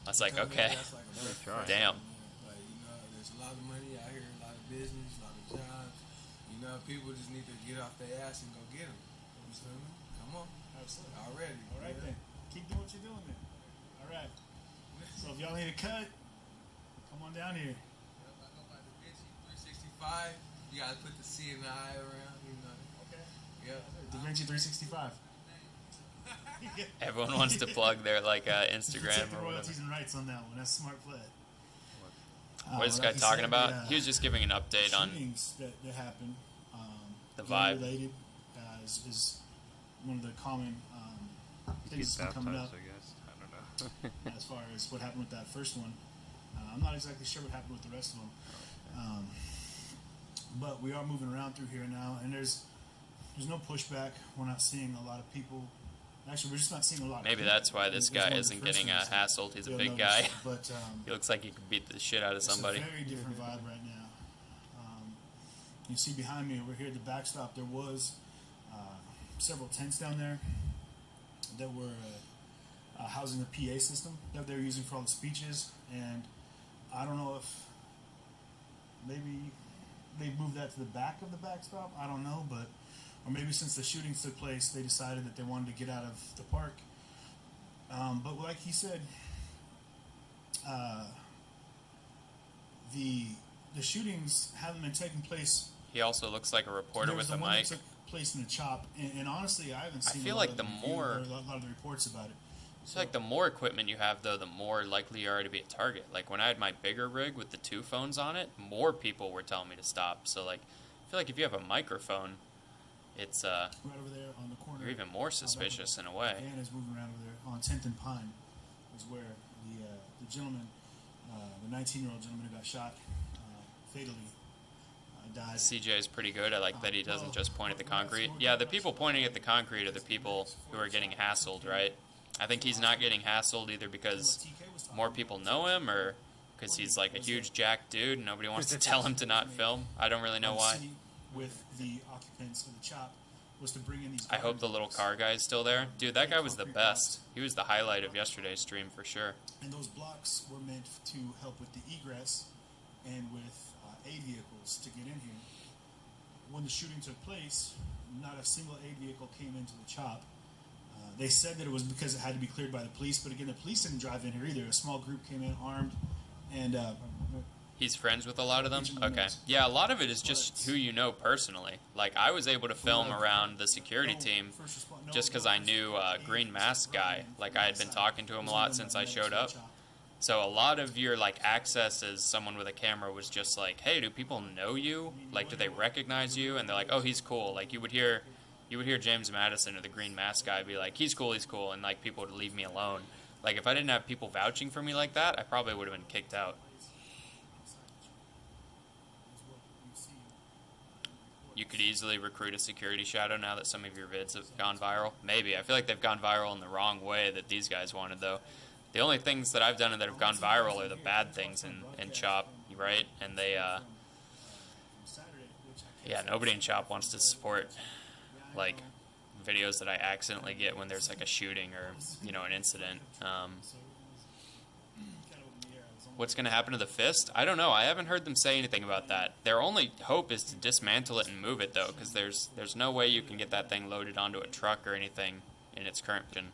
I was like, okay. That's like a big try. Damn. Like, you know, there's a lot of money out here, a lot of business, a lot of jobs. You know, people just need to get off their ass and go get them. You feel me? Come on. Absolutely. Already. All right yeah. then. Keep doing what you're doing then. All right. So if y'all need a cut, come on down here. If I go by Da Vinci 365, you gotta put the C and the I around, you know. Okay. Yeah. Da Vinci 365. Everyone wants to plug their like Take Instagram the or royalties whatever. and rights on that one. That's smart play. What is this guy like he talking said, about? the, He was just giving an update on shootings that happened. the gun vibe. related is one of the common He things gets that's been coming baptized, up I guess. I don't know. as far as what happened with that first one. I'm not exactly sure what happened with the rest of them. But we are moving around through here now, and there's no pushback. We're not seeing a lot of people. Actually, we're just not seeing a lot of Maybe people. that's why this It's one guy of the isn't first getting things that hassled. He's a you'll big notice. guy. But He looks like he could beat the shit out of it's somebody. a very different vibe right now. You see behind me over here at the backstop, there was several tents down there that were housing the PA system that they were using for all the speeches. And I don't know if maybe they moved that to the back of the backstop. I don't know, but or maybe since the shootings took place, they decided that they wanted to get out of the park. But like he said, the shootings haven't been taking place. He also looks like a reporter There was with a the one mic. that took place in the chop, and honestly, I haven't seen. feel a lot like of the review- more- or a lot of the reports about it. I feel like the more equipment you have, though, the more likely you are to be a target. Like when I had my bigger rig with the 2 phones on it, more people were telling me to stop. So like, I feel like if you have a microphone, it's Right over there on the corner. you're even more suspicious in a way. Van is moving around over there on 10th and Pine, is where the gentleman, the 19-year-old gentleman who got shot fatally, died. CJ is pretty good. I like that he doesn't just point at the concrete. Yeah, the people pointing at the concrete are the people who are getting hassled, right? I think he's not getting hassled either because more people know him or because he's like a huge jack dude and nobody wants to tell him to not film. I don't really know The why. city with the occupants of the chop was to bring in these. I hope the little car guy is still there. Dude, that guy was the best. He was the highlight of yesterday's stream for sure. And those blocks were meant to help with the egress and with aid vehicles to get in here. When the shooting took place, not a single aid vehicle came into the chop. They said that it was because it had to be cleared by the police, but again, the police didn't drive in here either. A small group came in armed, and He's friends with a lot of them? Okay. Yeah, a lot of it is just who you know personally. Like, I was able to film around the security team just because I knew Green Mask guy. Like, I had been talking to him a lot since I showed up. So a lot of your, like, access as someone with a camera was just like, hey, do people know you? Like, do they recognize you? And they're like, oh, he's cool. Like, you would hear James Madison or the Green Mask guy be like, he's cool, and, like, people would leave me alone. Like, if I didn't have people vouching for me like that, I probably would have been kicked out. You could easily recruit a security shadow now that some of your vids have gone viral. Maybe. I feel like they've gone viral in the wrong way that these guys wanted, though. The only things that I've done that have gone viral are the bad things in Chop, right? And they, yeah, nobody in Chop wants to support, like, videos that I accidentally get when there's, like, a shooting or, you know, an incident. What's going to happen to the Fist? I don't know. I haven't heard them say anything about that. Their only hope is to dismantle it and move it, though, because there's no way you can get that thing loaded onto a truck or anything in its current condition.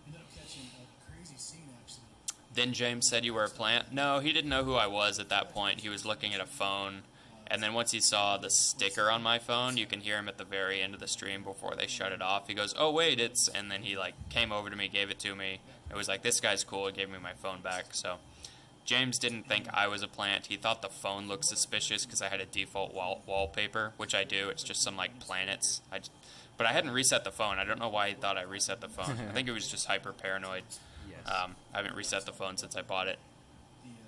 Then James said you were a plant. No, he didn't know who I was at that point. He was looking at a phone. And then once he saw the sticker on my phone, you can hear him at the very end of the stream before they shut it off. He goes, oh, wait, it's... And then he, like, came over to me, gave it to me. It was like, this guy's cool. He gave me my phone back. So James didn't think I was a plant. He thought the phone looked suspicious because I had a default wallpaper, which I do. It's just some, like, planets. But I hadn't reset the phone. I don't know why he thought I reset the phone. I think it was just hyper paranoid. I haven't reset the phone since I bought it.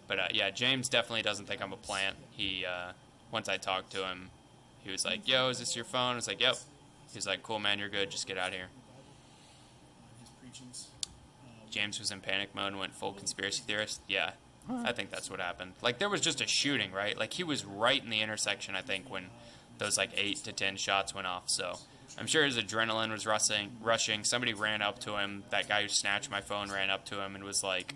But, yeah, James definitely doesn't think I'm a plant. He, once I talked to him, he was like, yo, is this your phone? I was like, yep. He's like, cool, man, you're good. Just get out of here. James was in panic mode and went full conspiracy theorist. Yeah, I think that's what happened. Like, there was just a shooting, right? Like, he was right in the intersection, I think, when those, like, 8 to 10 shots went off. So I'm sure his adrenaline was rushing. Somebody ran up to him. That guy who snatched my phone ran up to him and was like,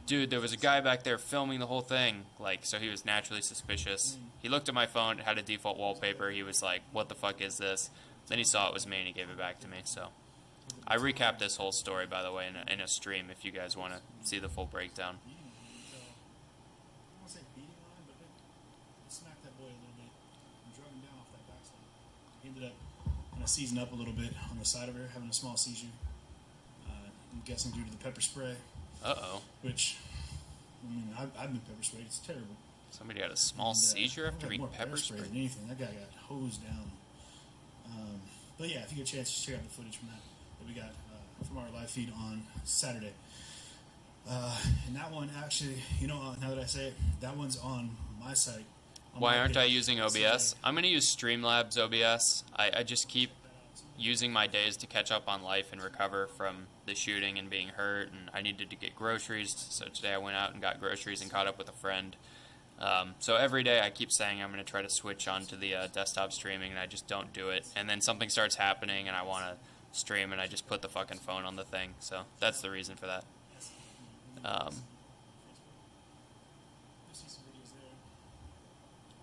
dude, there was a guy back there filming the whole thing. Like, so he was naturally suspicious. He looked at my phone. It had a default wallpaper. He was like, what the fuck is this? Then he saw it was me, and he gave it back to me. So I recapped this whole story, by the way, in a stream if you guys want to see the full breakdown. I don't want to say beating on him, but they smacked that boy a little bit and drug him down off that backside. He ended up kind of seizing up a little bit on the side of her, having a small seizure. I'm guessing due to the pepper spray. Uh-oh. Which, I mean, I've been pepper sprayed. It's terrible. Somebody had a small And, seizure after I've had being more pepper sprayed? than anything. That guy got hosed down. But yeah, if you get a chance, just check out the footage from that we got from our live feed on Saturday. And that one actually, now that I say it, that one's on my site. On Why my aren't I page. using OBS? I'm going to use Streamlabs OBS. I just keep using my days to catch up on life and recover from the shooting and being hurt, and I needed to get groceries, so today I went out and got groceries and caught up with a friend. So every day I keep saying I'm going to try to switch onto the desktop streaming, and I just don't do it. And then something starts happening, and I want to stream, and I just put the fucking phone on the thing. So that's the reason for that.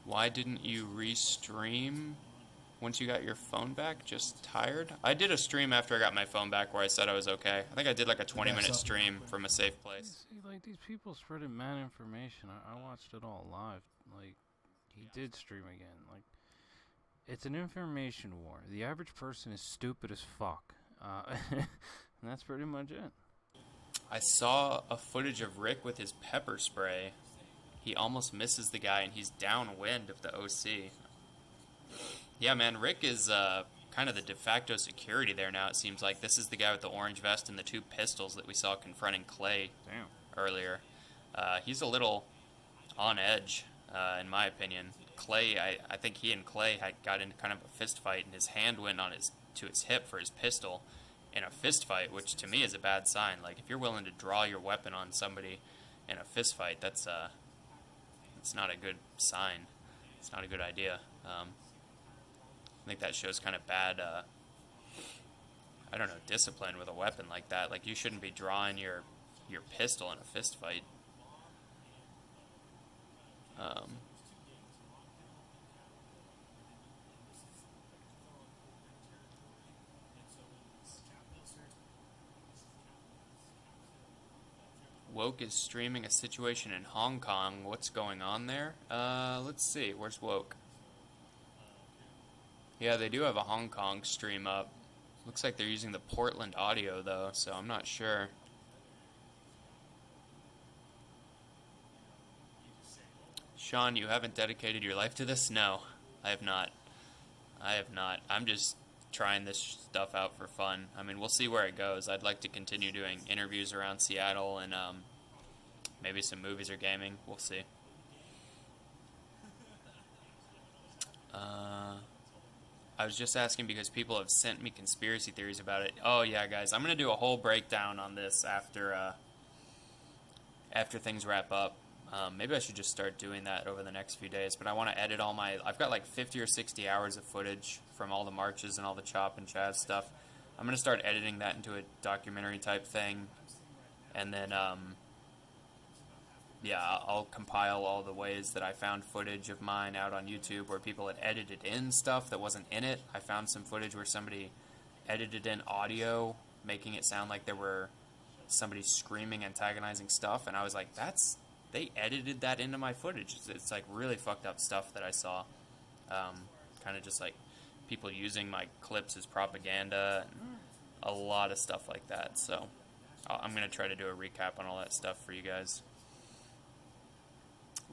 Why didn't you restream once you got your phone back? Just tired? I did a stream after I got my phone back where I said I was okay. I think I did like a 20-minute stream from a safe place. See, like, these people spreading mad information. I watched it all live. Like, he did stream again. Like, it's an information war. The average person is stupid as fuck. And that's pretty much it. I saw a footage of Rick with his pepper spray. He almost misses the guy, and he's downwind of the OC. Yeah, man, Rick is kind of the de facto security there now, it seems like. This is the guy with the orange vest and the 2 pistols that we saw confronting Clay earlier. He's a little on edge, in my opinion. Clay, I think he and Clay had got into kind of a fist fight, and his hand went on to his hip for his pistol in a fist fight, which to me is a bad sign. Like, if you're willing to draw your weapon on somebody in a fist fight, that's not a good sign. It's not a good idea. I think that shows kind of bad, discipline with a weapon like that. Like, you shouldn't be drawing your pistol in a fist fight. Woke is streaming a situation in Hong Kong. What's going on there? Let's see. Where's Woke? Yeah, they do have a Hong Kong stream up. Looks like they're using the Portland audio, though, so I'm not sure. Sean, you haven't dedicated your life to this? No, I have not. I'm just trying this stuff out for fun. I mean, we'll see where it goes. I'd like to continue doing interviews around Seattle and maybe some movies or gaming. We'll see. I was just asking because people have sent me conspiracy theories about it. Oh yeah, guys, I'm gonna do a whole breakdown on this after things wrap up. Maybe I should just start doing that over the next few days. But I want to edit all my... I've got like 50 or 60 hours of footage from all the marches and all the Chop and Chaz stuff. I'm going to start editing that into a documentary type thing. And then, I'll compile all the ways that I found footage of mine out on YouTube where people had edited in stuff that wasn't in it. I found some footage where somebody edited in audio, making it sound like there were somebody screaming, antagonizing stuff. And I was like, they edited that into my footage. It's like really fucked up stuff that I saw. Kind of just like people using my clips as propaganda and a lot of stuff like that. So I'm going to try to do a recap on all that stuff for you guys.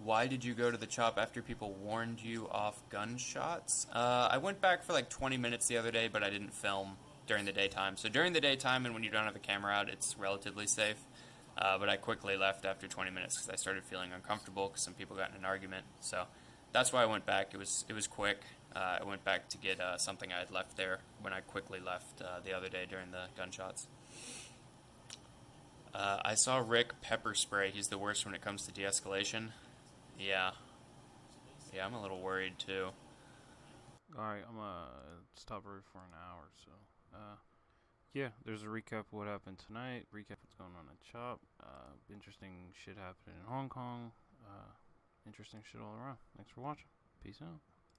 Why did you go to the Chop after people warned you off gunshots? I went back for like 20 minutes the other day, but I didn't film during the daytime. So during the daytime and when you don't have a camera out, it's relatively safe. But I quickly left after 20 minutes because I started feeling uncomfortable because some people got in an argument. So that's why I went back. It was quick. I went back to get something I had left there when I quickly left the other day during the gunshots. I saw Rick pepper spray. He's the worst when it comes to de-escalation. Yeah. Yeah, I'm a little worried too. Alright, I'm gonna stop her for an hour, so yeah, there's a recap of what happened tonight, recap what's going on at CHOP, interesting shit happening in Hong Kong, interesting shit all around. Thanks for watching. Peace out.